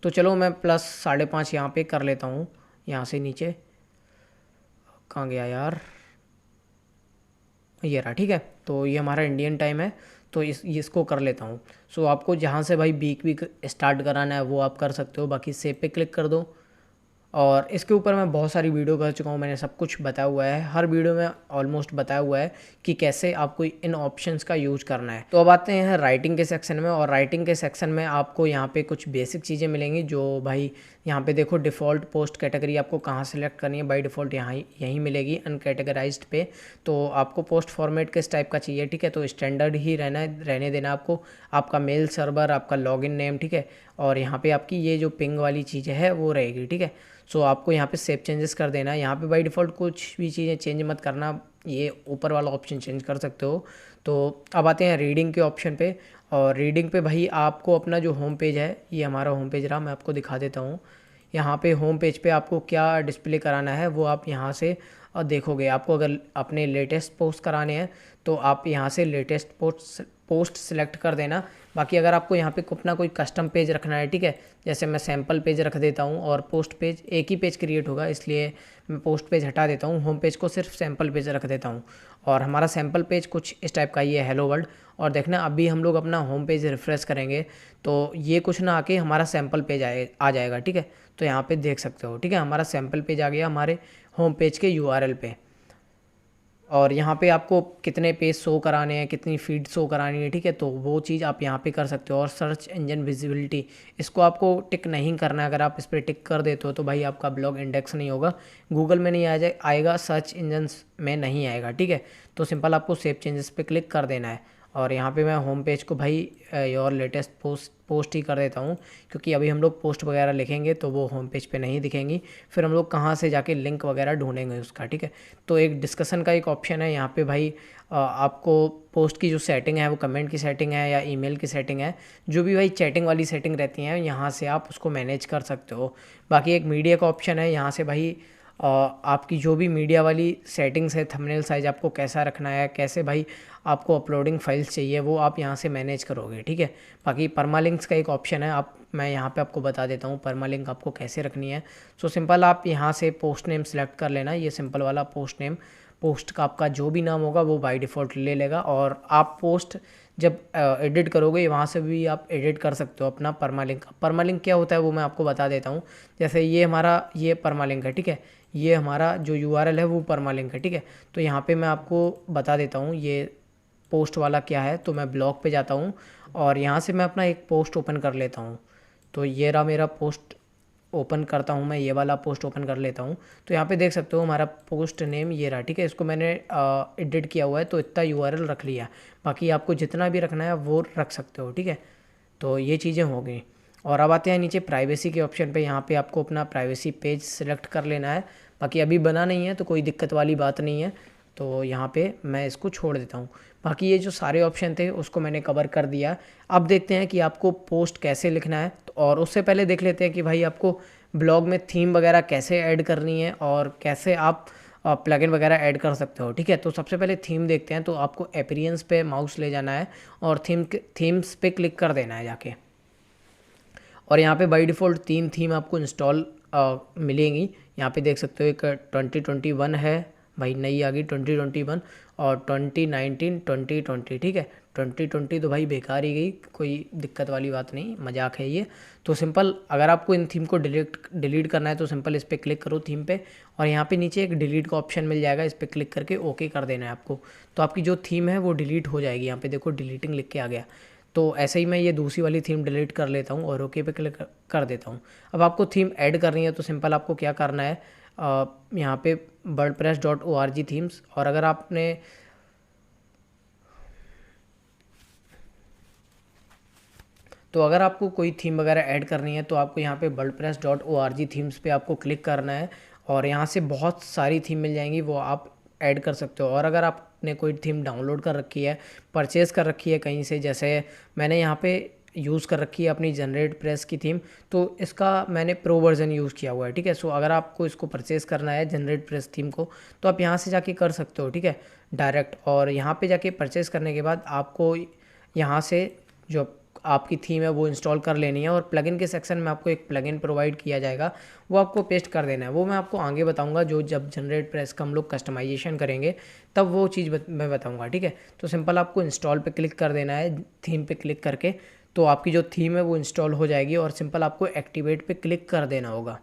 तो चलो मैं +5:30 यहाँ पे कर लेता हूँ, यहाँ से नीचे कहाँ गया यार, ये रहा, ठीक है। तो ये हमारा इंडियन टाइम है, तो इसको कर लेता हूँ। सो आपको जहाँ से भाई वीक स्टार्ट कराना है वो आप कर सकते हो, बाकी सेव पे क्लिक कर दो। और इसके ऊपर मैं बहुत सारी वीडियो कर चुका हूँ, मैंने सब कुछ बताया हुआ है, हर वीडियो में ऑलमोस्ट बताया हुआ है कि कैसे आपको इन ऑप्शंस का यूज करना है। तो अब आते हैं राइटिंग के सेक्शन में, और राइटिंग के सेक्शन में आपको यहाँ पे कुछ बेसिक चीज़ें मिलेंगी, जो भाई यहाँ पे देखो डिफ़ॉल्ट पोस्ट कैटेगरी आपको कहाँ सेलेक्ट करनी है, बाय डिफ़ॉल्ट यहाँ यहीं मिलेगी अनकैटेगराइज्ड पे। तो आपको पोस्ट फॉर्मेट किस टाइप का चाहिए, ठीक है, तो स्टैंडर्ड ही रहने देना आपको, आपका मेल सर्वर, आपका लॉगिन नेम, ठीक है। और यहाँ पे आपकी ये जो पिंग वाली चीज़ें है वो रहेगी, ठीक है। सो आपको यहाँ पे सेव चेंजेस कर देना है। यहाँ पे बाय डिफ़ॉल्ट कुछ भी चीज़ें चेंज मत करना, ये ऊपर वाला ऑप्शन चेंज कर सकते हो। तो अब आते हैं रीडिंग के ऑप्शन पे, और रीडिंग पे भाई आपको अपना जो होम पेज है, ये हमारा होम पेज रहा, मैं आपको दिखा देता हूँ। यहाँ पे होम पेज पे आपको क्या डिस्प्ले कराना है वो आप यहाँ से देखोगे। आपको अगर अपने लेटेस्ट पोस्ट कराने हैं तो आप यहाँ से लेटेस्ट पोस्ट सेलेक्ट कर देना। बाकी अगर आपको यहाँ पे अपना कोई कस्टम पेज रखना है, ठीक है, जैसे मैं सैम्पल पेज रख देता हूँ, और पोस्ट पेज एक ही पेज क्रिएट होगा, इसलिए मैं पोस्ट पेज हटा देता हूँ, होम पेज को सिर्फ सैम्पल पेज रख देता हूँ। और हमारा सैम्पल पेज कुछ इस टाइप का, ये हेलो वर्ल्ड। और देखना अभी हम लोग अपना होम पेज रिफ्रेश करेंगे तो ये कुछ ना आके हमारा सैम्पल पेज आ जाएगा, ठीक है। तो यहाँ पे देख सकते हो, ठीक है, हमारा सैम्पल पेज आ गया हमारे होम पेज के यूआरएल पे। और यहाँ पे आपको कितने पेज शो कराने हैं, कितनी फीड शो करानी है, ठीक है, तो वो चीज़ आप यहाँ पे कर सकते हो। और सर्च इंजन विजिबिलिटी, इसको आपको टिक नहीं करना है। अगर आप इस पर टिक कर देते हो तो भाई आपका ब्लॉग इंडेक्स नहीं होगा, गूगल में नहीं आएगा, सर्च इंजन में नहीं आएगा, ठीक है। तो सिंपल आपको सेव चेंजेस पे क्लिक कर देना है। और यहाँ पे मैं होम पेज को भाई योर लेटेस्ट पोस्ट ही कर देता हूँ, क्योंकि अभी हम लोग पोस्ट वगैरह लिखेंगे तो वो होम पेज पे नहीं दिखेंगी, फिर हम लोग कहाँ से जाके लिंक वगैरह ढूंढेंगे उसका, ठीक है। तो एक डिस्कशन का एक ऑप्शन है यहाँ पे भाई, आपको पोस्ट की जो सेटिंग है वो कमेंट की सेटिंग है या ईमेल की सेटिंग है, जो भी भाई चैटिंग वाली सेटिंग रहती हैं यहाँ से आप उसको मैनेज कर सकते हो। बाकी एक मीडिया का ऑप्शन है, यहाँ से भाई आपकी जो भी मीडिया वाली सेटिंग्स है, थंबनेल साइज आपको कैसा रखना है, कैसे भाई आपको अपलोडिंग फाइल्स चाहिए, वो आप यहाँ से मैनेज करोगे, ठीक है। बाकी परमालिंक्स का एक ऑप्शन है, मैं यहाँ पे आपको बता देता हूँ परमालिंक आपको कैसे रखनी है। सो सिंपल आप यहाँ से पोस्ट नेम सेलेक्ट कर लेना, ये सिंपल वाला पोस्ट नेम, पोस्ट का आपका जो भी नाम होगा वो बाय डिफ़ॉल्ट ले लेगा। और आप पोस्ट जब एडिट करोगे वहाँ से भी आप एडिट कर सकते हो अपना परमालिंक। परमालिंक क्या होता है वो मैं आपको बता देता हूँ। जैसे ये हमारा ये परमालिंक है, ठीक है, ये हमारा जो यूआरएल है वो परमालिंक है, ठीक है। तो यहाँ पे मैं आपको बता देता हूँ ये पोस्ट वाला क्या है। तो मैं ब्लॉग पे जाता हूँ और यहाँ से मैं अपना एक पोस्ट ओपन कर लेता हूँ। तो ये रहा मेरा पोस्ट, ओपन करता हूँ मैं, ये वाला पोस्ट ओपन कर लेता हूँ। तो यहाँ पे देख सकते हो हमारा पोस्ट नेम ये रहा, ठीक है। इसको मैंने एडिट किया हुआ है तो इतना यूआरएल रख लिया, बाकी आपको जितना भी रखना है वो रख सकते हो, ठीक है। तो ये चीज़ें हो गई। और अब आते हैं नीचे प्राइवेसी के ऑप्शन पे, यहाँ पे आपको अपना प्राइवेसी पेज सेलेक्ट कर लेना है। बाकी अभी बना नहीं है तो कोई दिक्कत वाली बात नहीं है, तो यहाँ पे मैं इसको छोड़ देता हूँ। बाकी ये जो सारे ऑप्शन थे उसको मैंने कवर कर दिया। अब देखते हैं कि आपको पोस्ट कैसे लिखना है, और उससे पहले देख लेते हैं कि भाई आपको ब्लॉग में थीम वगैरह कैसे ऐड करनी है और कैसे आप प्लगइन वगैरह ऐड कर सकते हो, ठीक है। तो सबसे पहले थीम देखते हैं। तो आपको अपीयरेंस पे माउस ले जाना है और थीम्स पे क्लिक कर देना है जाके। और यहाँ पे बाय डिफ़ॉल्ट 3 थीम आपको इंस्टॉल मिलेंगी। यहाँ पे देख सकते हो एक 2021 है भाई, नई आ गई 2021, और 2019 2020, ठीक है। 2020 तो भाई बेकार ही गई, कोई दिक्कत वाली बात नहीं, मजाक है ये। तो सिंपल अगर आपको इन थीम को डिलीट करना है तो सिंपल इस पर क्लिक करो थीम पे, और यहाँ पे नीचे एक डिलीट का ऑप्शन मिल जाएगा, इस पर क्लिक करके ओके कर देना है आपको। तो आपकी जो थीम है वो डिलीट हो जाएगी। यहाँ पे देखो डिलीटिंग लिख के आ गया। तो ऐसे ही मैं ये दूसरी वाली थीम डिलीट कर लेता हूँ और ओके पे क्लिक कर देता हूँ। अब आपको थीम ऐड करनी है तो सिंपल आपको क्या करना है, यहाँ पे wordpress.org थीम्स। और अगर आपने तो अगर आपको कोई थीम वगैरह ऐड करनी है तो आपको यहाँ पे wordpress.org थीम्स पे आपको क्लिक करना है और यहाँ से बहुत सारी थीम मिल जाएंगी, वो आप ऐड कर सकते हो। और अगर आपने कोई थीम डाउनलोड कर रखी है, परचेज़ कर रखी है कहीं से, जैसे मैंने यहाँ पे यूज़ कर रखी है अपनी जनरेट प्रेस की थीम, तो इसका मैंने प्रो वर्जन यूज़ किया हुआ है, ठीक है। सो अगर आपको इसको परचेज़ करना है जनरेट प्रेस थीम को, तो आप यहाँ से जाके कर सकते हो, ठीक है, डायरेक्ट। और यहाँ पे जाके परचेज़ करने के बाद आपको यहाँ से जो आपकी थीम है वो इंस्टॉल कर लेनी है और प्लगइन के सेक्शन में आपको एक प्लगइन प्रोवाइड किया जाएगा, वो आपको पेस्ट कर देना है। वो मैं आपको आगे बताऊंगा, जो जब जनरेट प्रेस का हम लोग कस्टमाइजेशन करेंगे तब वो चीज़ मैं बताऊंगा, ठीक है। तो सिंपल आपको इंस्टॉल पे क्लिक कर देना है, थीम पे क्लिक करके, तो आपकी जो थीम है वो इंस्टॉल हो जाएगी और सिंपल आपको एक्टिवेट पे क्लिक कर देना होगा।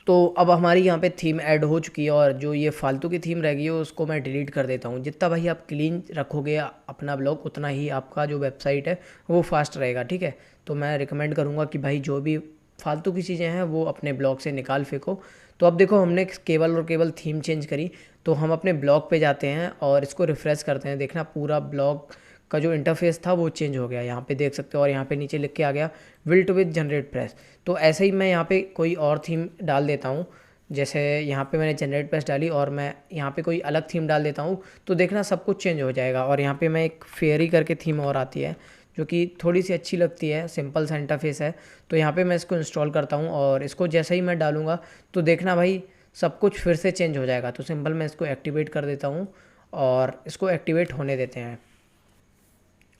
तो अब हमारी यहाँ पे थीम ऐड हो चुकी है और जो ये फालतू की थीम रह गई है उसको मैं डिलीट कर देता हूँ। जितना भाई आप क्लीन रखोगे अपना ब्लॉग, उतना ही आपका जो वेबसाइट है वो फास्ट रहेगा, ठीक है। तो मैं रिकमेंड करूँगा कि भाई जो भी फालतू की चीज़ें हैं वो अपने ब्लॉग से निकाल फेंको। तो अब देखो हमने केवल और केवल थीम चेंज करी, तो हम अपने ब्लॉग पे जाते हैं और इसको रिफ़्रेश करते हैं। देखना पूरा ब्लॉग का जो इंटरफेस था वो चेंज हो गया, यहाँ पे देख सकते हो। और यहाँ पे नीचे लिख के आ गया बिल्ट विद जनरेट प्रेस। तो ऐसे ही मैं यहाँ पे कोई और थीम डाल देता हूँ, जैसे यहाँ पे मैंने जनरेट प्रेस डाली और मैं यहाँ पे कोई अलग थीम डाल देता हूँ, तो देखना सब कुछ चेंज हो जाएगा। और यहाँ पे मैं एक फेयरी करके थीम और आती है जो कि थोड़ी सी अच्छी लगती है, सिंपल सा इंटरफेस है। तो यहाँ पे मैं इसको इंस्टॉल करता हूँ और इसको जैसे ही मैं डालूँगा तो देखना भाई सब कुछ फिर से चेंज हो जाएगा। तो सिंपल मैं इसको एक्टिवेट कर देता हूँ और इसको एक्टिवेट होने देते हैं।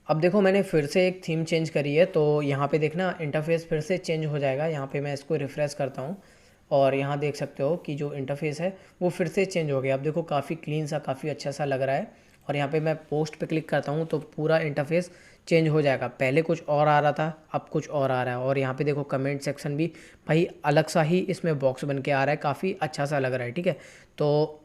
अब देखो मैंने फिर से एक थीम चेंज करी है, तो यहाँ पे देखना इंटरफेस फिर से चेंज हो जाएगा। यहाँ पे मैं इसको रिफ़्रेश करता हूँ और यहाँ देख सकते हो कि जो इंटरफेस है वो फिर से चेंज हो गया। अब देखो काफ़ी क्लीन सा, काफ़ी अच्छा सा लग रहा है। और यहाँ पे मैं पोस्ट पे क्लिक करता हूँ तो पूरा इंटरफेस चेंज हो जाएगा। पहले कुछ और आ रहा था, अब कुछ और आ रहा है। और यहाँ पे देखो कमेंट सेक्शन भी भाई अलग सा ही इसमें बॉक्स बन के आ रहा है, काफ़ी अच्छा सा लग रहा है, ठीक है। तो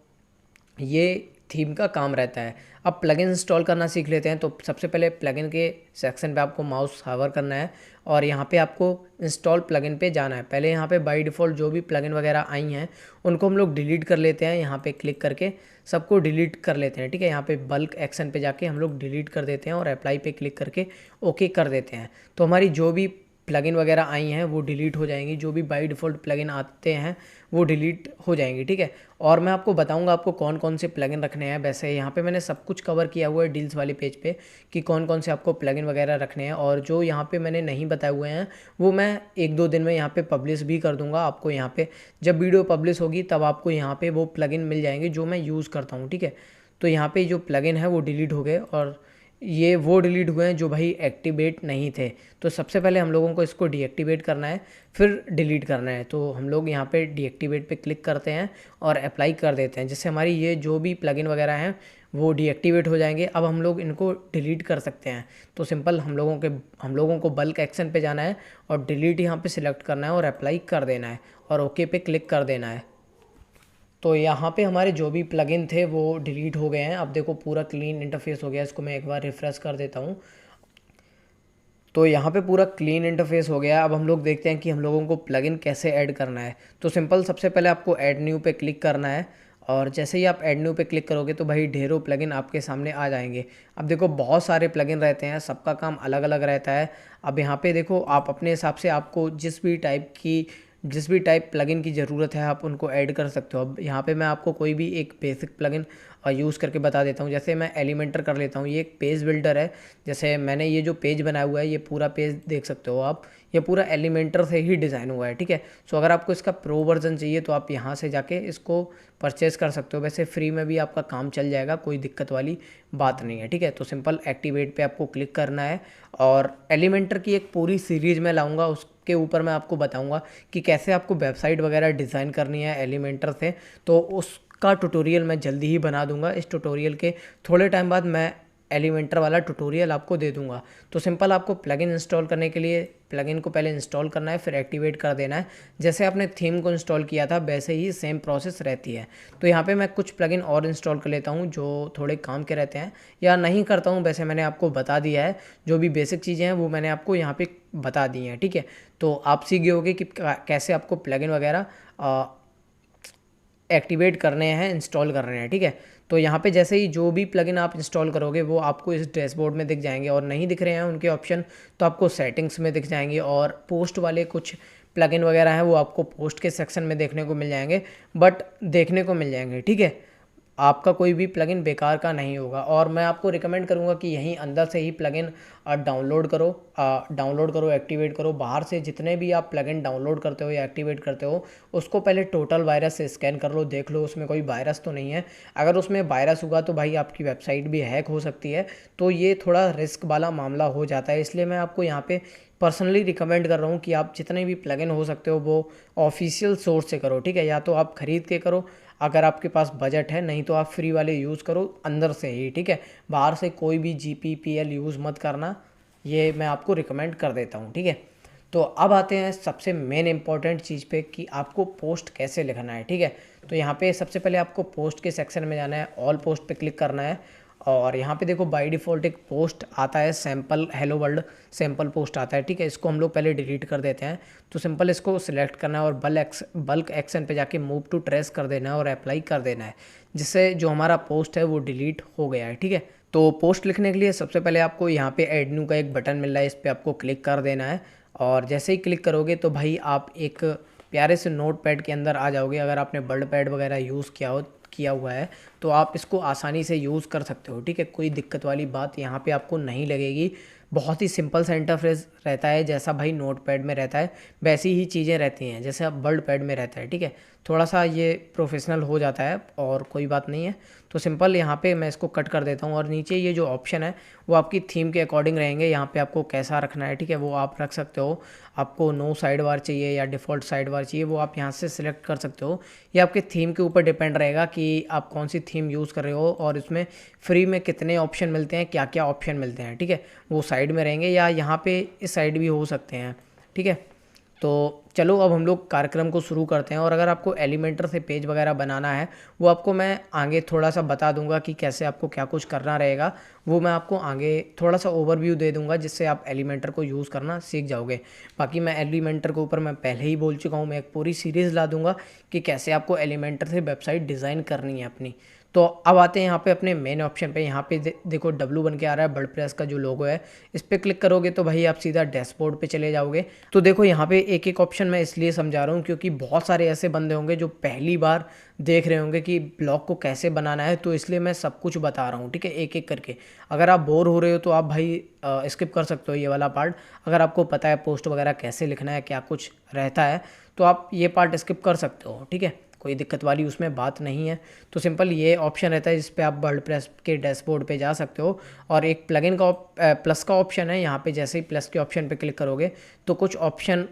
ये थीम का काम रहता है। अब प्लगइन इंस्टॉल करना सीख लेते हैं। तो सबसे पहले प्लगइन के सेक्शन पे आपको माउस हावर करना है और यहाँ पे आपको इंस्टॉल प्लगइन पे जाना है। पहले यहाँ पे बाय डिफ़ॉल्ट जो भी प्लगइन वगैरह आई हैं उनको हम लोग डिलीट कर लेते हैं। यहाँ पे क्लिक करके सबको डिलीट कर लेते हैं, ठीक है। यहाँ पे बल्क एक्शन पे जाके हम लोग डिलीट कर देते हैं और अप्लाई पे क्लिक करके ओके कर देते हैं। तो हमारी जो भी प्लगइन वगैरह आई हैं वो डिलीट हो जाएंगी, जो भी बाय डिफ़ॉल्ट प्लगइन आते हैं वो डिलीट हो जाएंगी, ठीक है। और मैं आपको बताऊंगा आपको कौन कौन से प्लगइन रखने हैं। वैसे यहाँ पे मैंने सब कुछ कवर किया हुआ है डील्स वाले पेज पे कि कौन कौन से आपको प्लगइन वगैरह रखने हैं। और जो यहाँ पे मैंने नहीं बताए हुए हैं वो मैं एक दो दिन में यहाँ पे पब्लिश भी कर दूंगा। आपको यहाँ पे जब वीडियो पब्लिश होगी तब आपको यहाँ पे वो प्लगइन मिल जाएंगे जो मैं यूज़ करता हूँ, ठीक है। तो यहाँ पे जो प्लगइन है वो डिलीट हो गए और ये वो डिलीट हुए हैं जो भाई एक्टिवेट नहीं थे। तो सबसे पहले हम लोगों को इसको डीएक्टिवेट करना है, फिर डिलीट करना है। तो हम लोग यहाँ पे डीएक्टिवेट पे क्लिक करते हैं और अप्लाई कर देते हैं, जिससे हमारी ये जो भी प्लगइन वगैरह हैं वो डीएक्टिवेट हो जाएंगे। अब हम लोग इनको डिलीट कर सकते हैं। तो सिंपल हम लोगों को बल्क एक्शन पे जाना है और डिलीट यहाँ पे सिलेक्ट करना है और अप्लाई कर देना है और ओके पे क्लिक कर देना है। तो यहाँ पे हमारे जो भी प्लगइन थे वो डिलीट हो गए हैं। अब देखो पूरा क्लीन इंटरफेस हो गया। इसको मैं एक बार रिफ़्रेश कर देता हूँ। तो यहाँ पे पूरा क्लीन इंटरफेस हो गया। अब हम लोग देखते हैं कि हम लोगों को प्लगइन कैसे ऐड करना है। तो सिंपल सबसे पहले आपको ऐड न्यू पे क्लिक करना है और जैसे ही आप ऐड न्यू पे क्लिक करोगे तो भाई ढेरों प्लगइन आपके सामने आ जाएंगे। अब देखो बहुत सारे प्लगइन रहते हैं, सबका काम अलग अलग रहता है। अब यहाँ पे देखो आप अपने हिसाब से आपको जिस भी टाइप प्लगइन की ज़रूरत है आप उनको ऐड कर सकते हो। अब यहाँ पे मैं आपको कोई भी एक बेसिक प्लगइन यूज़ करके बता देता हूँ। जैसे मैं एलिमेंटर कर लेता हूँ, ये एक पेज बिल्डर है। जैसे मैंने ये जो पेज बनाया हुआ है, ये पूरा पेज देख सकते हो आप, ये पूरा एलिमेंटर से ही डिज़ाइन हुआ है, ठीक है। सो अगर आपको इसका प्रो वर्जन चाहिए तो आप यहाँ से जाके इसको परचेज़ कर सकते हो। वैसे फ्री में भी आपका काम चल जाएगा, कोई दिक्कत वाली बात नहीं है, ठीक है। तो सिंपल एक्टिवेट पे आपको क्लिक करना है और एलिमेंटर की एक पूरी सीरीज़ में लाऊंगा, उसके ऊपर मैं आपको बताऊंगा कि कैसे आपको वेबसाइट वगैरह डिज़ाइन करनी है एलिमेंटर से। तो उसका ट्यूटोरियल मैं जल्दी ही बना दूंगा। इस ट्यूटोरियल के थोड़े टाइम बाद मैं एलिमेंटर वाला ट्यूटोरियल आपको दे दूंगा। तो सिंपल आपको प्लगइन इंस्टॉल करने के लिए प्लगइन को पहले इंस्टॉल करना है, फिर एक्टिवेट कर देना है। जैसे आपने थीम को इंस्टॉल किया था वैसे ही सेम प्रोसेस रहती है। तो यहाँ पे मैं कुछ प्लगइन और इंस्टॉल कर लेता हूँ जो थोड़े काम के रहते हैं, या नहीं करता हूँ। वैसे मैंने आपको बता दिया है, जो भी बेसिक चीज़ें हैं वो मैंने आपको यहाँ पे बता दी हैं, ठीक है। तो आप सीख गए होगे कि कैसे आपको प्लगइन वगैरह एक्टिवेट करने हैं, इंस्टॉल करने हैं, ठीक है। तो यहाँ पे जैसे ही जो भी प्लगइन आप इंस्टॉल करोगे वो आपको इस डैशबोर्ड में दिख जाएंगे, और नहीं दिख रहे हैं उनके ऑप्शन तो आपको सेटिंग्स में दिख जाएंगे, और पोस्ट वाले कुछ प्लगइन वगैरह हैं वो आपको पोस्ट के सेक्शन में देखने को मिल जाएंगे, बट देखने को मिल जाएंगे, ठीक है। आपका कोई भी प्लगइन बेकार का नहीं होगा, और मैं आपको रिकमेंड करूंगा कि यहीं अंदर से ही प्लगइन डाउनलोड करो, एक्टिवेट करो। बाहर से जितने भी आप प्लगइन डाउनलोड करते हो या एक्टिवेट करते हो उसको पहले टोटल वायरस से स्कैन कर लो, देख लो उसमें कोई वायरस तो नहीं है। अगर उसमें वायरस हुआ तो भाई आपकी वेबसाइट भी हैक हो सकती है, तो ये थोड़ा रिस्क वाला मामला हो जाता है। इसलिए मैं आपको यहाँ पे पर्सनली रिकमेंड कर रहा हूँ कि आप जितने भी प्लगइन हो सकते हो वो ऑफिशियल सोर्स से करो, ठीक है। या तो आप ख़रीद के करो अगर आपके पास बजट है, नहीं तो आप फ्री वाले यूज़ करो अंदर से ही, ठीक है। बाहर से कोई भी GPPL यूज़ मत करना, ये मैं आपको रिकमेंड कर देता हूँ, ठीक है। तो अब आते हैं सबसे मेन इंपॉर्टेंट चीज़ पे कि आपको पोस्ट कैसे लिखना है, ठीक है। तो यहाँ पे सबसे पहले आपको पोस्ट के सेक्शन में जाना है, ऑल पोस्ट पे क्लिक करना है, और यहाँ पे देखो बाय डिफ़ॉल्ट एक पोस्ट आता है sample hello world sample post आता है, ठीक है। इसको हम लोग पहले डिलीट कर देते हैं। तो सिंपल इसको सिलेक्ट करना है और बल्क एक्शन पे जाके मूव टू ट्रेस कर देना है और अप्लाई कर देना है, जिससे जो हमारा पोस्ट है वो डिलीट हो गया है, ठीक है। तो पोस्ट लिखने के लिए सबसे पहले आपको यहाँ पे ऐड न्यू का एक बटन मिल रहा है, इस पर आपको क्लिक कर देना है, और जैसे ही क्लिक करोगे तो भाई आप एक प्यारे से नोट पैड के अंदर आ जाओगे। अगर आपने वर्ड पैड वगैरह यूज़ किया हुआ है तो आप इसको आसानी से यूज़ कर सकते हो, ठीक है। कोई दिक्कत वाली बात यहाँ पे आपको नहीं लगेगी। बहुत ही सिंपल सा इंटरफेस रहता है, जैसा भाई नोट पैड में रहता है वैसी ही चीज़ें रहती हैं जैसे अब वर्ड पैड में रहता है, ठीक है। थोड़ा सा ये प्रोफेशनल हो जाता है और कोई बात नहीं है। तो सिंपल यहाँ पे मैं इसको कट कर देता हूँ, और नीचे ये जो ऑप्शन है वो आपकी थीम के अकॉर्डिंग रहेंगे। यहाँ पे आपको कैसा रखना है, ठीक है, वो आप रख सकते हो। आपको नो साइड बार चाहिए या डिफ़ॉल्ट साइड बार चाहिए, वो आप यहाँ से सिलेक्ट कर सकते हो। ये आपके थीम के ऊपर डिपेंड रहेगा कि आप कौन सी थीम यूज़ कर रहे हो, और इसमें फ्री में कितने ऑप्शन मिलते हैं, क्या क्या ऑप्शन मिलते हैं, ठीक है। वो साइड में रहेंगे या यहाँ पे इस साइड भी हो सकते हैं, ठीक है। तो चलो अब हम लोग कार्यक्रम को शुरू करते हैं, और अगर आपको एलिमेंटर से पेज वगैरह बनाना है वो आपको मैं आगे थोड़ा सा बता दूंगा कि कैसे आपको क्या कुछ करना रहेगा। वो मैं आपको आगे थोड़ा सा ओवरव्यू दे दूंगा, जिससे आप एलिमेंटर को यूज़ करना सीख जाओगे। बाकी मैं एलिमेंटर के ऊपर मैं पहले ही बोल चुका हूँ, मैं एक पूरी सीरीज़ ला दूंगा कि कैसे आपको एलिमेंटर से वेबसाइट डिज़ाइन करनी है अपनी। तो अब आते हैं यहाँ पे अपने मेन ऑप्शन पे। यहाँ पे देखो W बन के आ रहा है, वर्डप्रेस का जो लोगो है, इस पर क्लिक करोगे तो भाई आप सीधा डैशबोर्ड पे चले जाओगे। तो देखो यहाँ पे एक एक ऑप्शन मैं इसलिए समझा रहा हूँ क्योंकि बहुत सारे ऐसे बंदे होंगे जो पहली बार देख रहे होंगे कि ब्लॉग को कैसे बनाना है, तो इसलिए मैं सब कुछ बता रहा हूँ, ठीक है, एक एक करके। अगर आप बोर हो रहे हो तो आप भाई स्किप कर सकते हो ये वाला पार्ट। अगर आपको पता है पोस्ट वगैरह कैसे लिखना है, क्या कुछ रहता है, तो आप ये पार्ट स्किप कर सकते हो, ठीक है। कोई दिक्कत वाली उसमें बात नहीं है। तो सिंपल ये ऑप्शन रहता है जिस पे आप वर्डप्रेस के डैशबोर्ड पे जा सकते हो, और एक प्लगइन का प्लस का ऑप्शन है। यहाँ पे जैसे ही प्लस के ऑप्शन पे क्लिक करोगे तो कुछ ऑप्शन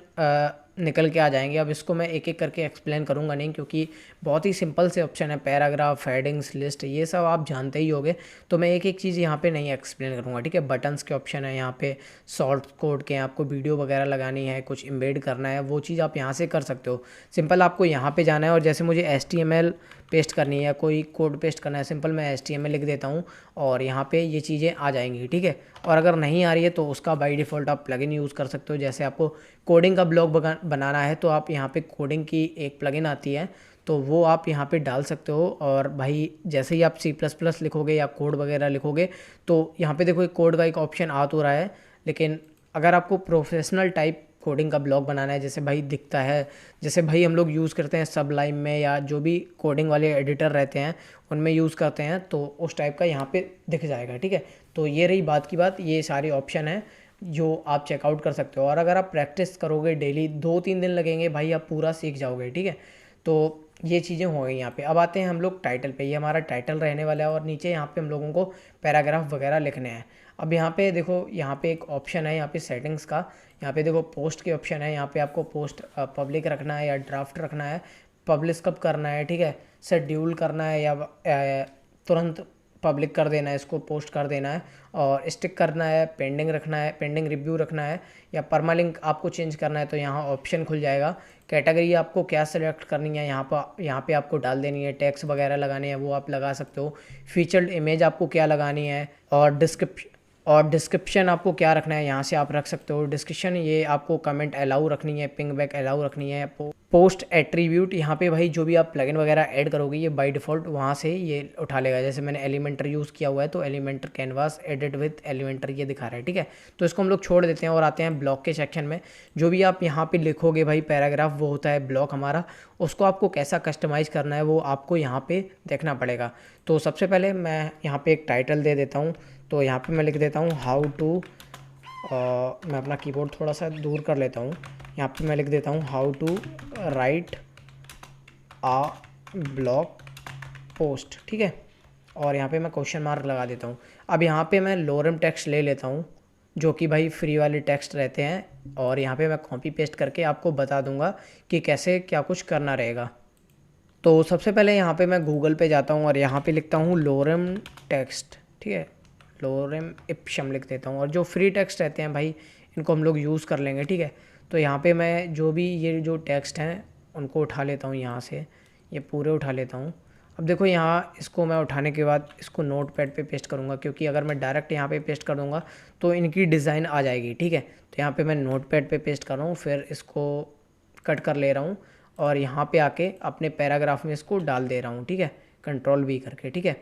निकल के आ जाएंगे। अब इसको मैं एक एक करके एक्सप्लेन करूँगा नहीं, क्योंकि बहुत ही सिंपल से ऑप्शन है, पैराग्राफ, हेडिंग्स, लिस्ट, ये सब आप जानते ही होगे, तो मैं एक एक चीज़ यहाँ पे नहीं एक्सप्लेन करूँगा, ठीक है। बटन्स के ऑप्शन है यहाँ पे, शॉर्ट कोड के, आपको वीडियो वगैरह लगानी है, कुछ इम्बेड करना है, वो चीज़ आप यहाँ से कर सकते हो। सिंपल आपको यहाँ पे जाना है, और जैसे मुझे HTML पेस्ट करनी है या कोई कोड पेस्ट करना है, सिंपल मैं HTML लिख देता हूँ और यहाँ पे ये चीज़ें आ जाएंगी, ठीक है। और अगर नहीं आ रही है तो उसका बाय डिफ़ॉल्ट आप प्लगइन यूज़ कर सकते हो। जैसे आपको कोडिंग का ब्लॉग बनाना है तो आप यहाँ पे कोडिंग की एक प्लगइन आती है, तो वो आप यहाँ पे डाल सकते हो। और भाई जैसे ही आप C++ लिखोगे या कोड वगैरह लिखोगे तो यहाँ पे देखो एक कोड का एक ऑप्शन आ तो रहा है, लेकिन अगर आपको प्रोफेशनल टाइप कोडिंग का ब्लॉग बनाना है, जैसे भाई दिखता है, जैसे भाई हम लोग यूज़ करते हैं सबलाइम में, या जो भी कोडिंग वाले एडिटर रहते हैं उनमें यूज़ करते हैं, तो उस टाइप का यहाँ पे दिख जाएगा, ठीक है। तो ये रही बात की बात, ये सारे ऑप्शन हैं जो आप चेकआउट कर सकते हो। और अगर आप प्रैक्टिस करोगे डेली, 2-3 दिन लगेंगे भाई, आप पूरा सीख जाओगे, ठीक है। तो ये चीज़ें हो गई यहाँ पे। अब आते हैं हम लोग टाइटल पे। ये हमारा टाइटल रहने वाला है, और नीचे यहाँ पे हम लोगों को पैराग्राफ वगैरह लिखने हैं। अब यहाँ पे देखो, यहाँ पे एक ऑप्शन है यहाँ पे सेटिंग्स का, यहाँ पे देखो पोस्ट के ऑप्शन है। यहाँ पे आपको पोस्ट पब्लिक रखना है या ड्राफ्ट रखना है, पब्लिश कब करना है, ठीक है, शेड्यूल करना है या तुरंत पब्लिक कर देना है, इसको पोस्ट कर देना है, और स्टिक करना है, पेंडिंग रखना है, पेंडिंग रिव्यू रखना है, या परमालिंक आपको चेंज करना है, तो यहाँ ऑप्शन खुल जाएगा। कैटेगरी आपको क्या सेलेक्ट करनी है, यहाँ पे आपको डाल देनी है, टैग्स वगैरह लगाने हैं वो आप लगा सकते हो। फीचर्ड इमेज आपको क्या लगानी है, और डिस्क्रिप्शन आपको क्या रखना है, यहाँ से आप रख सकते हो। डिस्क्रिप्शन ये आपको कमेंट अलाउ रखनी है, पिंग बैक अलाउ रखनी है, आपको पोस्ट एट्रीब्यूट, यहाँ पे भाई जो भी आप प्लगइन वगैरह ऐड करोगे ये बाय डिफ़ॉल्ट वहाँ से ये उठा लेगा। जैसे मैंने एलिमेंटर यूज़ किया हुआ है तो Elementor canvas edit with Elementor ये दिखा रहा है, ठीक है। तो इसको हम लोग छोड़ देते हैं और आते हैं ब्लॉक के सेक्शन में। जो भी आप यहाँ पे लिखोगे भाई पैराग्राफ, वो होता है ब्लॉक हमारा। उसको आपको कैसा कस्टमाइज़ करना है वो आपको यहाँ पे देखना पड़ेगा। तो सबसे पहले मैं यहाँ पे एक टाइटल दे देता हूँ। तो यहाँ पे मैं लिख देता हूँ हाउ टू, मैं अपना कीबोर्ड थोड़ा सा दूर कर लेता हूँ। यहाँ पे मैं लिख देता हूँ how to write a blog post, ठीक है। और यहाँ पे मैं क्वेश्चन मार्क लगा देता हूँ। अब यहाँ पे मैं लोरम टेक्स्ट ले लेता हूँ जो कि भाई फ्री वाले टेक्स्ट रहते हैं, और यहाँ पे मैं कॉपी पेस्ट करके आपको बता दूंगा कि कैसे क्या कुछ करना रहेगा। तो सबसे पहले यहाँ पे मैं गूगल पे जाता हूँ और यहाँ पे लिखता हूँ लोरम टेक्स्ट, ठीक है। लोरम इप्सम लिख देता हूँ, और जो फ्री टेक्स्ट रहते हैं भाई इनको हम लोग यूज़ कर लेंगे, ठीक है। तो यहाँ पे मैं जो भी ये जो टेक्स्ट हैं उनको उठा लेता हूँ, यहाँ से ये पूरे उठा लेता हूँ। अब देखो यहाँ इसको मैं उठाने के बाद इसको नोट पैड पे पेस्ट करूँगा, क्योंकि अगर मैं डायरेक्ट यहाँ पे पेस्ट कर दूँगा तो इनकी डिज़ाइन आ जाएगी, ठीक है। तो यहाँ पे मैं नोट पैड पे पेस्ट कर रहा हूँ, फिर इसको कट कर ले रहा हूँ और यहाँ पे आके अपने पैराग्राफ में इसको डाल दे रहा हूँ, ठीक है, कंट्रोल V करके, ठीक है।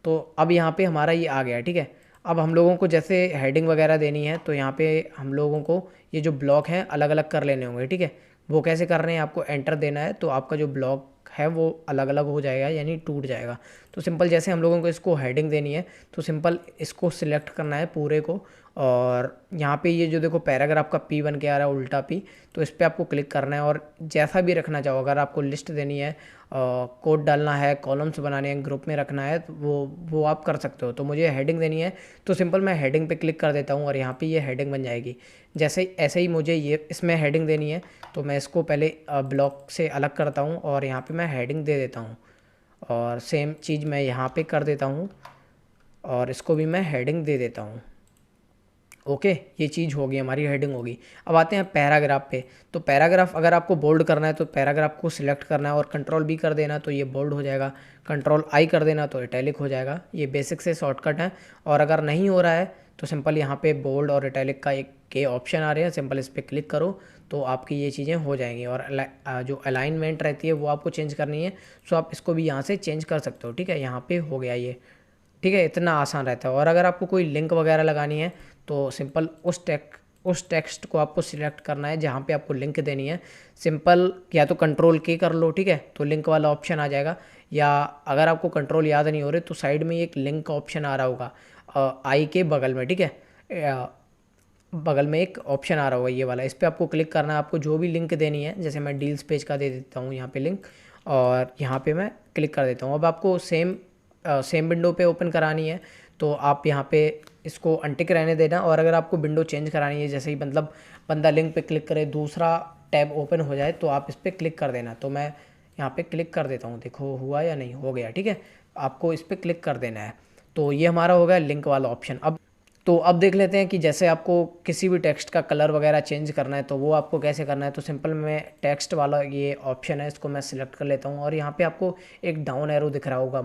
तो अब यहाँ पे हमारा ये आ गया, ठीक है। अब हम लोगों को जैसे हेडिंग वगैरह देनी है तो यहाँ पे हम लोगों को ये जो ब्लॉक हैं अलग अलग कर लेने होंगे, ठीक है। वो कैसे कर रहे हैं, आपको एंटर देना है तो आपका जो ब्लॉक है वो अलग अलग हो जाएगा, यानी टूट जाएगा। तो सिंपल जैसे हम लोगों को इसको हेडिंग देनी है तो सिंपल इसको सिलेक्ट करना है पूरे को, और यहाँ पे ये जो देखो पैराग्राफ का P बन के आ रहा है उल्टा P, तो इस पर आपको क्लिक करना है। और जैसा भी रखना चाहो, अगर आपको लिस्ट देनी है, कोड डालना है, कॉलम्स बनाने हैं, ग्रुप में रखना है, तो वो आप कर सकते हो। तो मुझे हेडिंग देनी है तो सिंपल मैं हेडिंग पे क्लिक कर देता हूँ और यहाँ पे ये हेडिंग बन जाएगी। जैसे ऐसे ही मुझे ये इसमें हेडिंग देनी है तो मैं इसको पहले ब्लॉक से अलग करता हूँ और यहाँ पे मैं हेडिंग दे देता हूँ, और सेम चीज़ मैं यहाँ पे कर देता हूँ और इसको भी मैं हेडिंग दे देता हूँ। ओके, ये चीज़ होगी, हमारी हेडिंग होगी। अब आते हैं पैराग्राफ पे। तो पैराग्राफ अगर आपको बोल्ड करना है तो पैराग्राफ को सिलेक्ट करना है और कंट्रोल B कर देना तो ये बोल्ड हो जाएगा, कंट्रोल I कर देना तो इटैलिक हो जाएगा। ये बेसिक से शॉर्टकट है। और अगर नहीं हो रहा है तो सिंपल यहाँ पे बोल्ड और इटैलिक का एक के ऑप्शन आ रहे हैं, सिंपल इस पर क्लिक करो तो आपकी ये चीज़ें हो जाएंगी। और जो अलाइनमेंट रहती है वो आपको चेंज करनी है, सो आप इसको भी यहाँ से चेंज कर सकते हो, ठीक है। यहाँ पे हो गया ये, ठीक है, इतना आसान रहता है। और अगर आपको कोई लिंक वगैरह लगानी है तो सिंपल उस टेक्स्ट को आपको सिलेक्ट करना है जहाँ पे आपको लिंक देनी है। सिंपल या तो कंट्रोल K कर लो, ठीक है, तो लिंक वाला ऑप्शन आ जाएगा। या अगर आपको कंट्रोल याद नहीं हो रहे तो साइड में एक लिंक का ऑप्शन आ रहा होगा आई के बगल में, ठीक है, बगल में एक ऑप्शन आ रहा होगा ये वाला, इस पर आपको क्लिक करना है। आपको जो भी लिंक देनी है, जैसे मैं डील्स पेज का दे देता हूँ यहाँ पे लिंक, और यहाँ पे मैं क्लिक कर देता हूँ। अब आपको सेम विंडो पे ओपन करानी है तो आप यहाँ पे इसको अनटिक रहने देना। और अगर आपको विंडो चेंज करानी है, जैसे ही मतलब बंदा लिंक पे क्लिक करे दूसरा टैब ओपन हो जाए तो आप इस पर क्लिक कर देना। तो मैं यहाँ पे क्लिक कर देता हूँ, देखो हुआ या नहीं, हो गया, ठीक है। आपको इस पर क्लिक कर देना है। तो ये हमारा हो गया लिंक वाला ऑप्शन। अब देख लेते हैं कि जैसे आपको किसी भी टेक्स्ट का कलर वगैरह चेंज करना है तो वो आपको कैसे करना है। तो सिंपल मैं टेक्स्ट वाला ये ऑप्शन है इसको मैं सिलेक्ट कर लेता हूँ, और यहाँ पे आपको एक डाउन एरो दिख रहा होगा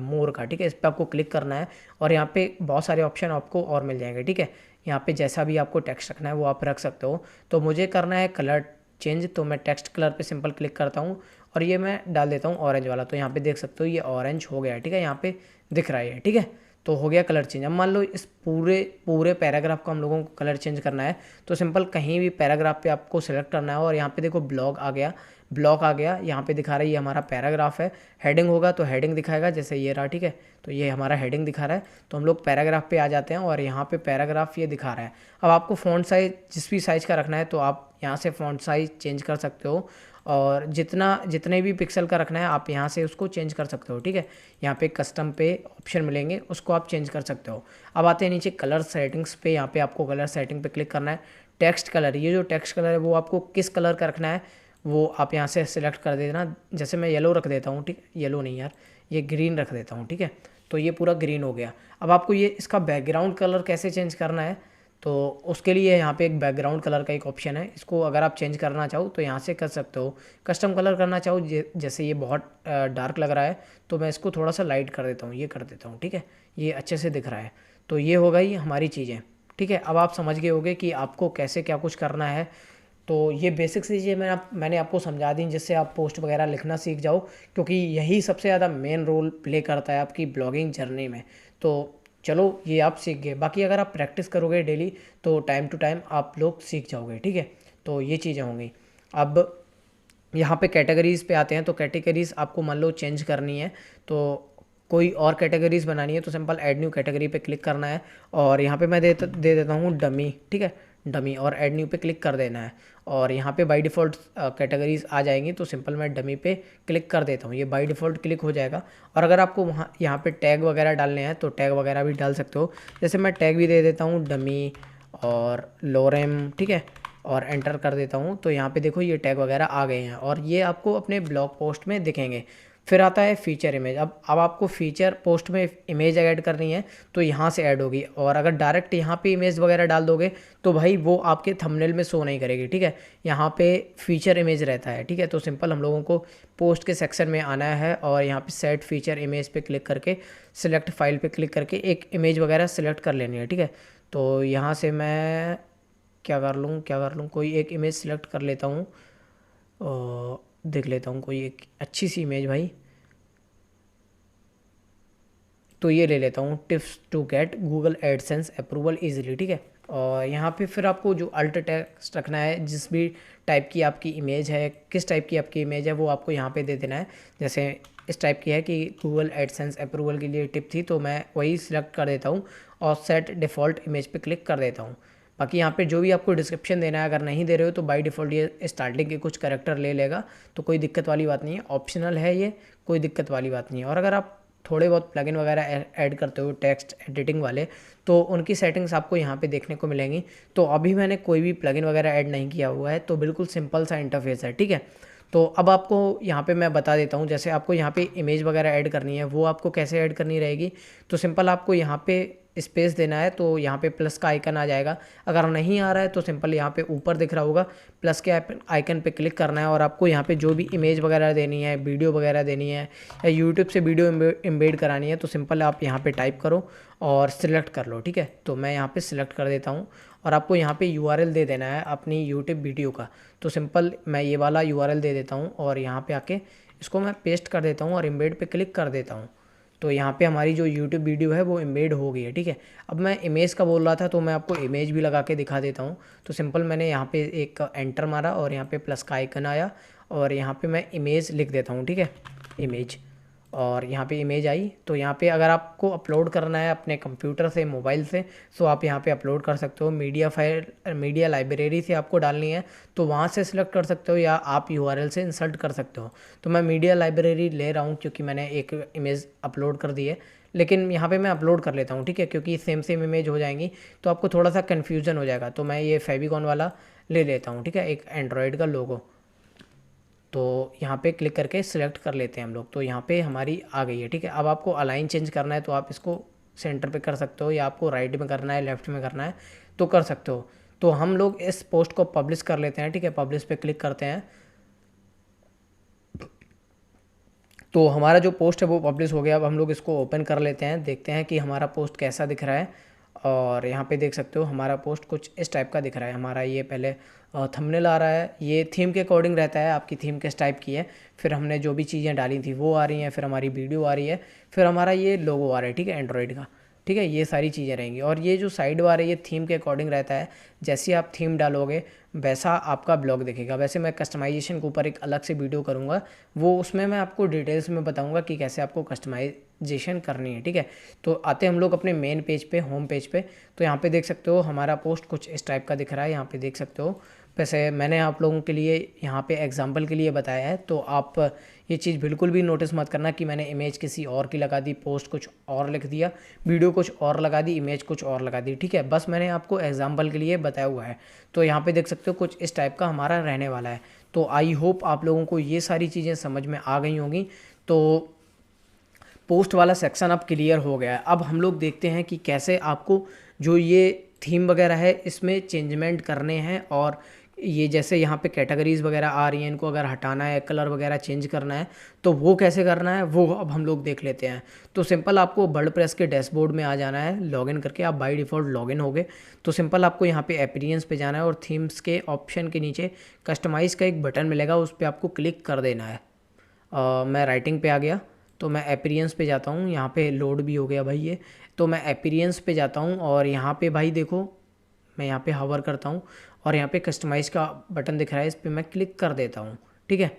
मोर का, ठीक है, इस पर आपको क्लिक करना है और यहाँ पे बहुत सारे ऑप्शन आपको और मिल जाएंगे, ठीक है। यहाँ पे जैसा भी आपको टेक्स्ट रखना है वो आप रख सकते हो। तो मुझे करना है कलर चेंज, तो मैं टेक्स्ट कलर पे सिंपल क्लिक करता हूँ और ये मैं डाल देता हूँ ऑरेंज वाला। तो यहाँ पे देख सकते हो ये ऑरेंज हो गया, ठीक है, यहाँ पे दिख रहा है, ठीक है। तो हो गया कलर चेंज। अब मान लो इस पूरे पैराग्राफ को हम लोगों को कलर चेंज करना है तो सिंपल कहीं भी पैराग्राफ पे आपको सेलेक्ट करना है और यहाँ पे देखो ब्लॉक आ गया, यहाँ पे दिखा रहा है ये हमारा पैराग्राफ है। हेडिंग होगा तो हेडिंग दिखाएगा, जैसे ये रहा, ठीक है। तो ये हमारा हेडिंग दिखा रहा है। तो हम लोग पैराग्राफ पे आ जाते हैं और यहाँ पे पैराग्राफ ये दिखा रहा है। अब आपको फ़ॉन्ट साइज़ जिस भी साइज़ का रखना है तो आप यहाँ से फ़ॉन्ट साइज़ चेंज कर सकते हो, और जितने भी पिक्सल का रखना है आप यहाँ से उसको चेंज कर सकते हो, ठीक है। यहाँ पे कस्टम पे ऑप्शन मिलेंगे, उसको आप चेंज कर सकते हो। अब आते हैं नीचे कलर सेटिंग्स पे, यहाँ पे आपको कलर सेटिंग पे क्लिक करना है। टेक्स्ट कलर, ये जो टेक्स्ट कलर है वो आपको किस कलर का रखना है वो आप यहाँ से सिलेक्ट कर देना। जैसे मैं येलो रख देता हूँ, ठीक, येलो नहीं यार, ये ग्रीन रख देता हूँ, ठीक है। तो ये पूरा ग्रीन हो गया। अब आपको ये इसका बैकग्राउंड कलर कैसे चेंज करना है तो उसके लिए यहाँ पे एक बैकग्राउंड कलर का एक ऑप्शन है, इसको अगर आप चेंज करना चाहो तो यहाँ से कर सकते हो। कस्टम कलर करना चाहो, जैसे ये बहुत डार्क लग रहा है तो मैं इसको थोड़ा सा लाइट कर देता हूँ, ये कर देता हूँ, ठीक है, ये अच्छे से दिख रहा है। तो ये हो गई हमारी चीज़ें, ठीक है। अब आप समझ गए होगे कि आपको कैसे क्या कुछ करना है तो ये बेसिक चीज़ें मैंने आपको समझा दी जिससे आप पोस्ट वगैरह लिखना सीख जाओ, क्योंकि यही सबसे ज़्यादा मेन रोल प्ले करता है आपकी ब्लॉगिंग जर्नी में। तो चलो ये आप सीख गए, बाकी अगर आप प्रैक्टिस करोगे डेली तो टाइम टू टाइम आप लोग सीख जाओगे, ठीक है। तो ये चीज़ें होंगी। अब यहाँ पे कैटेगरीज़ पे आते हैं, तो कैटेगरीज़ आपको मान लो चेंज करनी है, तो कोई और कैटेगरीज़ बनानी है तो सिंपल ऐड न्यू कैटेगरी पे क्लिक करना है, और यहाँ पे मैं दे देता हूँ डमी, ठीक है, डमी, और ऐड न्यू पे क्लिक कर देना है। और यहाँ पे बाय डिफ़ॉल्ट कैटेगरीज़ आ जाएंगी, तो सिंपल मैं डमी पे क्लिक कर देता हूँ, ये बाय डिफ़ॉल्ट क्लिक हो जाएगा। और अगर आपको वहाँ यहाँ पे टैग वगैरह डालने हैं तो टैग वगैरह भी डाल सकते हो, जैसे मैं टैग भी दे देता हूँ डमी और लोरेम, ठीक है, और एंटर कर देता हूँ। तो यहाँ पे देखो ये टैग वगैरह आ गए हैं और ये आपको अपने ब्लॉग पोस्ट में दिखेंगे। फिर आता है फीचर इमेज। अब आपको फीचर पोस्ट में इमेज ऐड करनी है तो यहाँ से ऐड होगी, और अगर डायरेक्ट यहाँ पे इमेज वगैरह डाल दोगे तो भाई वो आपके थंबनेल में शो नहीं करेगी, ठीक है। यहाँ पे फीचर इमेज रहता है, ठीक है। तो सिंपल हम लोगों को पोस्ट के सेक्शन में आना है और यहाँ पे सेट फीचर इमेज पे क्लिक करके सिलेक्ट फाइल पे क्लिक करके एक इमेज वगैरह सिलेक्ट कर लेनी है, ठीक है। तो यहाँ से मैं क्या कर लूँ, कोई एक इमेज सेलेक्ट कर लेता हूँ, देख लेता हूँ कोई एक अच्छी सी इमेज भाई। तो ये ले लेता हूँ, tips to get Google AdSense approval easily, ठीक है। और यहाँ पे फिर आपको जो अल्ट टेक्स्ट रखना है, जिस भी टाइप की आपकी इमेज है, किस टाइप की आपकी इमेज है वो आपको यहाँ पे दे देना है। जैसे इस टाइप की है कि गूगल एडसेंस अप्रूवल के लिए टिप थी, तो मैं वही सिलेक्ट कर देता हूँ और सेट डिफ़ॉल्ट इमेज पे क्लिक कर देता हूँ। बाकी यहाँ पे जो भी आपको डिस्क्रिप्शन देना है, अगर नहीं दे रहे हो तो बाय डिफ़ॉल्ट ये स्टार्टिंग के कुछ कैरेक्टर ले लेगा, तो कोई दिक्कत वाली बात नहीं है, ऑप्शनल है ये, कोई दिक्कत वाली बात नहीं है। और अगर आप थोड़े बहुत प्लगइन वगैरह ऐड करते हो टेक्स्ट एडिटिंग वाले, तो उनकी सेटिंग्स आपको यहाँ पे देखने को मिलेंगी। तो अभी मैंने कोई भी प्लगइन वगैरह ऐड नहीं किया हुआ है, तो बिल्कुल सिंपल सा इंटरफेस है, ठीक है। तो अब आपको यहाँ पे मैं बता देता हूँ, जैसे आपको यहाँ पे इमेज वगैरह ऐड करनी है, वो आपको कैसे ऐड करनी रहेगी। तो सिंपल आपको यहाँ पे स्पेस देना है, तो यहाँ पे प्लस का आइकन आ जाएगा। अगर नहीं आ रहा है तो सिंपल यहाँ पे ऊपर दिख रहा होगा प्लस के आइकन पे क्लिक करना है, और आपको यहाँ पे जो भी इमेज वगैरह देनी है, वीडियो वगैरह देनी है, या यूट्यूब से वीडियो एम्बेड करानी है, तो सिंपल आप यहाँ पे टाइप करो और सिलेक्ट कर लो, ठीक है। तो मैं यहाँ पे सिलेक्ट कर देता हूँ, और आपको यहाँ पे यूआरएल दे देना है अपनी यूट्यूब वीडियो का। तो सिंपल मैं ये वाला यूआरएल दे देता हूँ, और यहाँ पे आके इसको मैं पेस्ट कर देता हूँ और एम्बेड पे क्लिक कर देता हूँ। तो यहाँ पे हमारी जो यूट्यूब वीडियो है वो एम्बेड हो गई है, ठीक है। अब मैं इमेज का बोल रहा था, तो मैं आपको इमेज भी लगा के दिखा देता हूँ। तो सिंपल मैंने यहाँ पे एक एंटर मारा और यहाँ पे प्लस का आइकन आया, और यहाँ पे मैं इमेज लिख देता हूँ, ठीक है, इमेज। और यहाँ पे इमेज आई, तो यहाँ पे अगर आपको अपलोड करना है अपने कंप्यूटर से, मोबाइल से, तो आप यहाँ पे अपलोड कर सकते हो। मीडिया फाइल, मीडिया लाइब्रेरी से आपको डालनी है तो वहाँ से सिलेक्ट कर सकते हो, या आप यूआरएल से इंसर्ट कर सकते हो। तो मैं मीडिया लाइब्रेरी ले रहा हूँ क्योंकि मैंने एक इमेज अपलोड कर दी है, लेकिन यहाँ पे मैं अपलोड कर लेता हूँ, ठीक है, क्योंकि सेम इमेज हो जाएंगी तो आपको थोड़ा सा कन्फ्यूज़न हो जाएगा। तो मैं ये फेविकॉन वाला ले लेता हूँ, ठीक है, एक एंड्रॉयड का लोगो। तो यहाँ पे क्लिक करके सिलेक्ट कर लेते हैं हम लोग, तो यहाँ पे हमारी आ गई है, ठीक है। अब आपको अलाइन चेंज करना है तो आप इसको सेंटर पे कर सकते हो, या आपको राइट में करना है, लेफ्ट में करना है तो कर सकते हो। तो हम लोग इस पोस्ट को पब्लिश कर लेते हैं, ठीक है, पब्लिश पे क्लिक करते हैं। तो हमारा जो पोस्ट है वो पब्लिश हो गया। अब हम लोग इसको ओपन कर लेते हैं, देखते हैं कि हमारा पोस्ट कैसा दिख रहा है। और यहाँ पे देख सकते हो हमारा पोस्ट कुछ इस टाइप का दिख रहा है। हमारा ये पहले थंबनेल आ रहा है, ये थीम के अकॉर्डिंग रहता है, आपकी थीम किस टाइप की है। फिर हमने जो भी चीज़ें डाली थी वो आ रही हैं, फिर हमारी वीडियो आ रही है, फिर हमारा ये लोगो आ रहा है, ठीक है, एंड्रॉयड का, ठीक है। ये सारी चीज़ें रहेंगी। और ये जो साइड बार है ये थीम के अकॉर्डिंग रहता है, जैसे आप थीम डालोगे वैसा आपका ब्लॉग दिखेगा। वैसे मैं कस्टमाइजेशन के ऊपर एक अलग से वीडियो करूँगा, वो उसमें मैं आपको डिटेल्स में बताऊँगा कि कैसे आपको कस्टमाइजेशन करनी है, ठीक है। तो आते हम लोग अपने मेन पेज पे, होम पेज पे। तो यहाँ पे देख सकते हो हमारा पोस्ट कुछ इस टाइप का दिख रहा है, यहाँ पे देख सकते हो। वैसे मैंने आप लोगों के लिए यहाँ पे एग्जांपल के लिए बताया है, तो आप ये चीज़ बिल्कुल भी नोटिस मत करना कि मैंने इमेज किसी और की लगा दी, पोस्ट कुछ और लिख दिया, वीडियो कुछ और लगा दी, इमेज कुछ और लगा दी, ठीक है। बस मैंने आपको एग्जांपल के लिए बताया हुआ है। तो यहाँ पे देख सकते हो कुछ इस टाइप का हमारा रहने वाला है। तो आई होप आप लोगों को ये सारी चीज़ें समझ में आ गई होंगी। तो पोस्ट वाला सेक्शन अब क्लियर हो गया है। अब हम लोग देखते हैं कि कैसे आपको जो ये थीम वगैरह है इसमें चेंजमेंट करने हैं, और ये जैसे यहाँ पे कैटेगरीज वगैरह आ रही हैं, इनको अगर हटाना है, कलर वगैरह चेंज करना है, तो वो कैसे करना है वो अब हम लोग देख लेते हैं। तो सिंपल आपको वर्डप्रेस के डैशबोर्ड में आ जाना है, लॉगिन करके आप बाय डिफ़ॉल्ट लॉगिन हो गए। तो सिंपल आपको यहाँ पे अपीयरेंस पे जाना है और थीम्स के ऑप्शन के नीचे कस्टमाइज़ का एक बटन मिलेगा, उस पर आपको क्लिक कर देना है। मैं राइटिंग पे आ गया, तो मैं अपीयरेंस पे जाता हूँ। यहाँ पे लोड भी हो गया भाई ये। तो मैं अपीयरेंस पे जाता हूँ और यहाँ पे भाई देखो, मैं यहाँ पे हवर करता हूँ और यहाँ पे कस्टमाइज़ का बटन दिख रहा है, इस पर मैं क्लिक कर देता हूँ। ठीक है,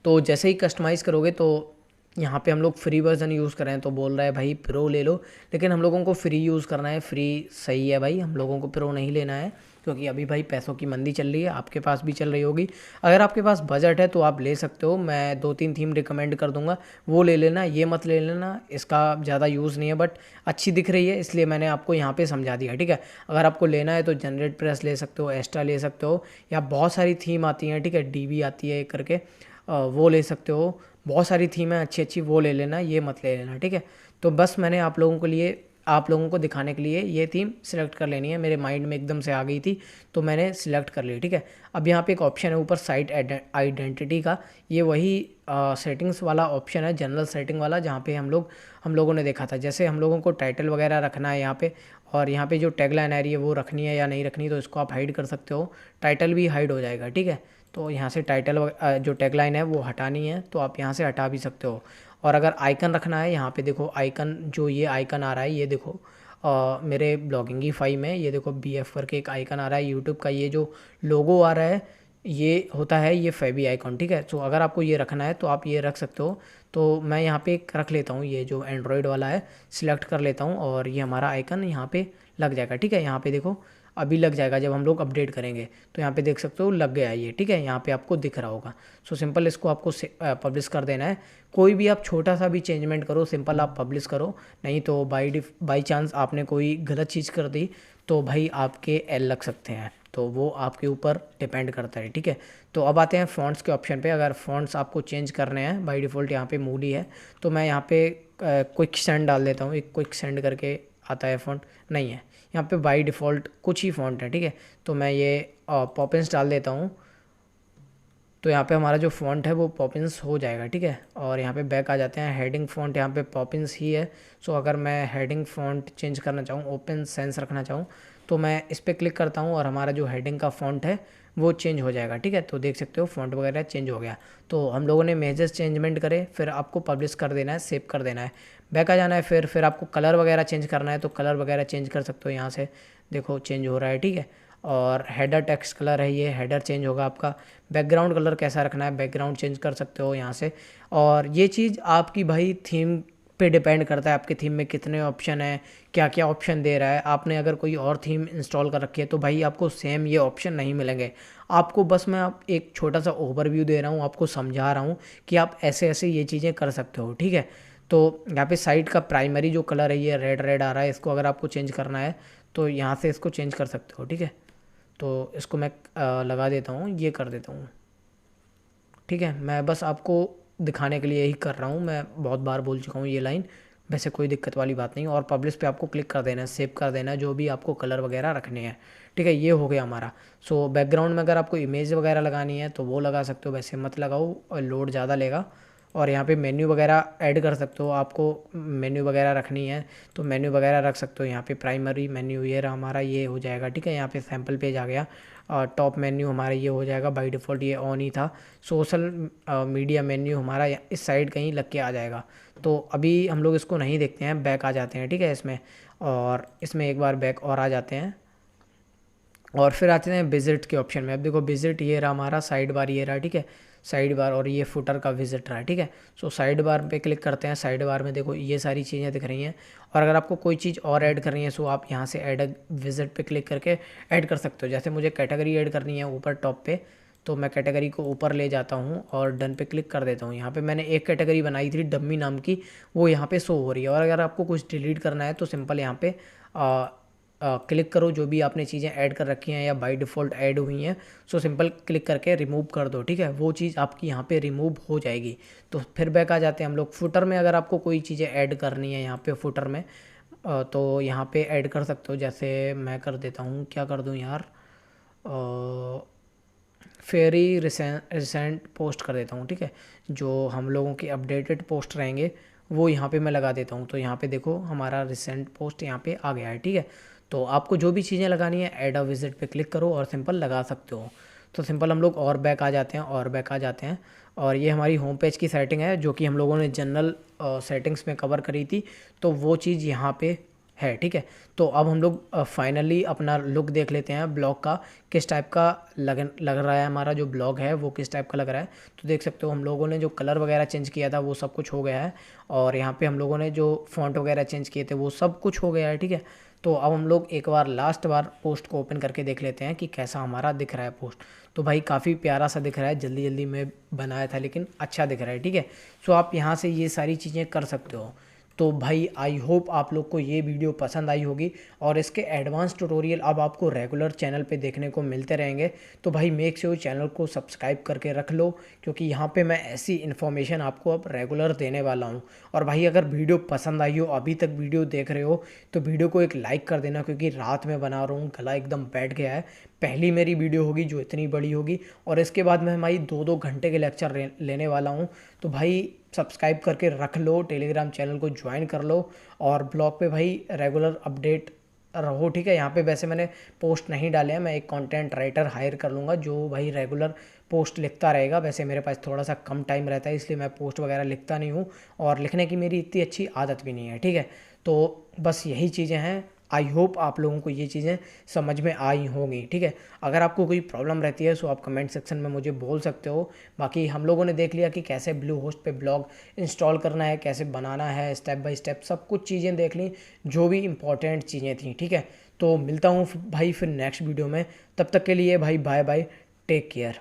तो जैसे ही कस्टमाइज़ करोगे तो यहाँ पे हम लोग फ्री वर्जन यूज़ कर रहे हैं, तो बोल रहा है भाई प्रो ले लो, लेकिन हम लोगों को फ्री यूज़ करना है। फ्री सही है भाई, हम लोगों को प्रो नहीं लेना है, क्योंकि अभी भाई पैसों की मंदी चल रही है, आपके पास भी चल रही होगी। अगर आपके पास बजट है तो आप ले सकते हो, मैं 2-3 थीम रिकमेंड कर दूंगा, वो ले लेना, ये मत ले लेना, इसका ज़्यादा यूज़ नहीं है, बट अच्छी दिख रही है इसलिए मैंने आपको यहाँ पे समझा दिया। ठीक है, अगर आपको लेना है तो जनरेट प्रेस ले सकते हो, एस्ट्रा ले सकते हो, या बहुत सारी थीम आती हैं। ठीक है, डीबी आती है एक करके, वो ले सकते हो। बहुत सारी थीम है अच्छी अच्छी, वो ले लेना, ये मत ले लेना। ठीक है, तो बस मैंने आप लोगों को दिखाने के लिए ये थीम सिलेक्ट कर लेनी है, मेरे माइंड में एकदम से आ गई थी तो मैंने सिलेक्ट कर ली। ठीक है, अब यहाँ पे एक ऑप्शन है ऊपर साइट आइडेंटिटी का, ये वही सेटिंग्स वाला ऑप्शन है, जनरल सेटिंग वाला, जहाँ पे हम लोगों ने देखा था। जैसे हम लोगों को टाइटल वगैरह रखना है यहाँ पे, और यहाँ पे जो टैगलाइन आ रही है वो रखनी है या नहीं रखनी, तो इसको आप हाइड कर सकते हो, टाइटल भी हाइड हो जाएगा। ठीक है, तो यहाँ से टाइटल जो टैगलाइन है वो हटानी है तो आप यहाँ से हटा भी सकते हो। और अगर आइकन रखना है, यहाँ पे देखो आइकन, जो ये आइकन आ रहा है, ये देखो मेरे ब्लॉगिंगी फाइव में ये देखो BF करके एक आइकन आ रहा है यूट्यूब का, ये जो लोगो आ रहा है ये होता है ये फेबी आइकॉन। ठीक है, तो अगर आपको ये रखना है तो आप ये रख सकते हो। तो मैं यहाँ पे एक रख लेता हूँ, ये जो एंड्रॉयड वाला है सिलेक्ट कर लेता हूँ और ये हमारा आइकन यहाँ पे लग जाएगा। ठीक है, यहाँ पे देखो अभी लग जाएगा, जब हम लोग अपडेट करेंगे तो यहाँ पे देख सकते हो लग गया ये। ठीक है, यहाँ पे आपको दिख रहा होगा। सो सिंपल इसको आपको पब्लिश कर देना है। कोई भी आप छोटा सा भी चेंजमेंट करो, सिंपल आप पब्लिश करो, नहीं तो बाई चांस आपने कोई गलत चीज़ कर दी तो भाई आपके एल लग सकते हैं, तो वो आपके ऊपर डिपेंड करता है। ठीक है, तो अब आते हैं फ़ॉन्ट्स के ऑप्शन पे। अगर फ़ॉन्ट्स आपको चेंज करने हैं, बाय डिफ़ॉल्ट यहाँ पे मूडी है, तो मैं यहाँ पे क्विक सेंड डाल देता हूँ। एक क्विक सेंड करके आता है फ़ॉन्ट, नहीं है यहाँ पे, बाय डिफ़ॉल्ट कुछ ही फ़ॉन्ट है। ठीक है, तो मैं ये पॉपिंस डाल देता हूँ, तो यहाँ पे हमारा जो फ़ॉन्ट है वो पॉपिंस हो जाएगा। ठीक है, और यहाँ पे बैक आ जाते हैं, हेडिंग फ़ॉन्ट यहाँ पे पॉपिंस ही है। सो अगर मैं हेडिंग फ़ॉन्ट चेंज करना चाहूँ, ओपन सेंस रखना चाहूँ, तो मैं इस पर क्लिक करता हूँ और हमारा जो हेडिंग का फ़ॉन्ट है वो चेंज हो जाएगा। ठीक है, तो देख सकते हो फ़ॉन्ट वगैरह चेंज हो गया। तो हम लोगों ने मेजर्स चेंजमेंट करे, फिर आपको पब्लिश कर देना है, सेव कर देना है, बैक आ जाना है। फिर आपको कलर वगैरह चेंज करना है तो कलर वगैरह चेंज कर सकते हो, यहाँ से देखो चेंज हो रहा है। ठीक है, और हेडर टेक्स्ट कलर है, ये हेडर चेंज होगा आपका। बैकग्राउंड कलर कैसा रखना है, बैकग्राउंड चेंज कर सकते हो यहाँ से। और ये चीज़ आपकी भाई थीम पे डिपेंड करता है, आपके थीम में कितने ऑप्शन है, क्या क्या ऑप्शन दे रहा है। आपने अगर कोई और थीम इंस्टॉल कर रखी है तो भाई आपको सेम ये ऑप्शन नहीं मिलेंगे। आपको बस मैं आप एक छोटा सा ओवरव्यू दे रहा हूँ, आपको समझा रहा हूँ कि आप ऐसे ऐसे ये चीज़ें कर सकते हो। ठीक है, तो यहाँ पे साइट का प्राइमरी जो कलर है ये रेड रेड आ रहा है, इसको अगर आपको चेंज करना है तो यहाँ से इसको चेंज कर सकते हो। ठीक है, तो इसको मैं लगा देता हूँ, ये कर देता हूँ। ठीक है, मैं बस आपको दिखाने के लिए यही कर रहा हूँ, मैं बहुत बार बोल चुका हूँ ये लाइन, वैसे कोई दिक्कत वाली बात नहीं। और पब्लिश पे आपको क्लिक कर देना है, सेव कर देना है जो भी आपको कलर वगैरह रखने हैं। ठीक है, ये हो गया हमारा। सो बैकग्राउंड में अगर आपको इमेज वगैरह लगानी है तो वो लगा सकते हो, वैसे मत लगाओ और लोड ज़्यादा लेगा। और यहाँ पे मेन्यू वगैरह ऐड कर सकते हो, आपको मेन्यू वगैरह रखनी है तो मेन्यू वगैरह रख सकते हो। यहाँ पे प्राइमरी मेन्यू ये रहा हमारा, ये हो जाएगा। ठीक है, यहाँ पे सैम्पल पेज आ गया, और टॉप मेन्यू हमारा ये हो जाएगा, बाय डिफ़ॉल्ट ये ऑन ही था। सोशल मीडिया मेन्यू हमारा इस साइड कहीं लग के आ जाएगा, तो अभी हम लोग इसको नहीं देखते हैं, बैक आ जाते हैं। ठीक है, इसमें और इसमें एक बार बैक और आ जाते हैं और फिर आते हैं विजिट के ऑप्शन में। अब देखो विजिट ये रहा हमारा, साइड बार ये रहा। ठीक है, साइड बार, और ये फुटर का विजिट रहा। ठीक है, सो साइड बार पे क्लिक करते हैं, साइड बार में देखो ये सारी चीज़ें दिख रही हैं। और अगर आपको कोई चीज़ और ऐड करनी है सो आप यहाँ से ऐड विजिट पे क्लिक करके ऐड कर सकते हो। जैसे मुझे कैटेगरी ऐड करनी है ऊपर टॉप पे, तो मैं कैटेगरी को ऊपर ले जाता हूँ और डन पे क्लिक कर देता हूँ। यहाँ पे मैंने एक कैटेगरी बनाई थी डम्मी नाम की, वो यहाँ पे शो हो रही है। और अगर आपको कुछ डिलीट करना है तो सिंपल यहाँ पे क्लिक करो, जो भी आपने चीज़ें ऐड कर रखी हैं या बाय डिफ़ॉल्ट ऐड हुई हैं, सो सिंपल क्लिक करके रिमूव कर दो, ठीक है। वो चीज़ आपकी यहाँ पे रिमूव हो जाएगी। तो फिर बैक आ जाते हैं हम लोग फुटर में। अगर आपको कोई चीज़ें ऐड करनी है यहाँ पे फुटर में, तो यहाँ पे ऐड कर सकते हो। जैसे मैं कर देता हूँ, क्या कर दूँ यार, फेरी रिसेंट पोस्ट कर देता हूँ, ठीक है। जो हम लोगों की अपडेटेड पोस्ट रहेंगे वो यहाँ पे मैं लगा देता हूँ। तो यहाँ पे देखो हमारा रिसेंट पोस्ट यहाँ पे आ गया है, ठीक है। तो आपको जो भी चीज़ें लगानी है ऐड अ विजिट पे क्लिक करो और सिंपल लगा सकते हो। तो सिंपल हम लोग और बैक आ जाते हैं, और बैक आ जाते हैं। और ये हमारी होम पेज की सेटिंग है जो कि हम लोगों ने जनरल सेटिंग्स में कवर करी थी, तो वो चीज़ यहाँ पे है, ठीक है। तो अब हम लोग फाइनली अपना लुक देख लेते हैं ब्लॉग का, किस टाइप का लग रहा है। हमारा जो ब्लॉग है वो किस टाइप का लग रहा है। तो देख सकते हो हम लोगों ने जो कलर वगैरह चेंज किया था वो सब कुछ हो गया है, और यहाँ पे हम लोगों ने जो फॉन्ट वगैरह चेंज किए थे वो सब कुछ हो गया है, ठीक है। तो अब हम लोग एक बार लास्ट बार पोस्ट को ओपन करके देख लेते हैं कि कैसा हमारा दिख रहा है पोस्ट। तो भाई काफ़ी प्यारा सा दिख रहा है, जल्दी जल्दी में बनाया था लेकिन अच्छा दिख रहा है, ठीक है। सो आप यहाँ से ये सारी चीज़ें कर सकते हो। तो भाई आई होप आप लोग को ये वीडियो पसंद आई होगी, और इसके एडवांस ट्यूटोरियल अब आपको रेगुलर चैनल पे देखने को मिलते रहेंगे। तो भाई मेक श्योर चैनल को सब्सक्राइब करके रख लो, क्योंकि यहाँ पे मैं ऐसी इन्फॉर्मेशन आपको अब रेगुलर देने वाला हूँ। और भाई अगर वीडियो पसंद आई हो, अभी तक वीडियो देख रहे हो, तो वीडियो को एक लाइक कर देना, क्योंकि रात में बना रहा हूँ, गला एकदम बैठ गया है। पहली मेरी वीडियो होगी जो इतनी बड़ी होगी, और इसके बाद मैं भाई 2-2 घंटे के लेक्चर लेने वाला हूँ। तो भाई सब्सक्राइब करके रख लो, टेलीग्राम चैनल को ज्वाइन कर लो, और ब्लॉग पे भाई रेगुलर अपडेट रहो, ठीक है। यहाँ पे वैसे मैंने पोस्ट नहीं डाले हैं, मैं एक कंटेंट राइटर हायर कर लूँगा जो भाई रेगुलर पोस्ट लिखता रहेगा। वैसे मेरे पास थोड़ा सा कम टाइम रहता है, इसलिए मैं पोस्ट वगैरह लिखता नहीं हूँ, और लिखने की मेरी इतनी अच्छी आदत भी नहीं है, ठीक है। तो बस यही चीज़ें हैं। आई होप आप लोगों को ये चीज़ें समझ में आई होंगी, ठीक है। अगर आपको कोई प्रॉब्लम रहती है सो आप कमेंट सेक्शन में मुझे बोल सकते हो। बाकी हम लोगों ने देख लिया कि कैसे ब्लू होस्ट पे ब्लॉग इंस्टॉल करना है, कैसे बनाना है, स्टेप बाय स्टेप सब कुछ चीज़ें देख ली, जो भी इंपॉर्टेंट चीज़ें थी, ठीक है। तो मिलता हूँ भाई फिर नेक्स्ट वीडियो में, तब तक के लिए भाई बाय बाय, टेक केयर।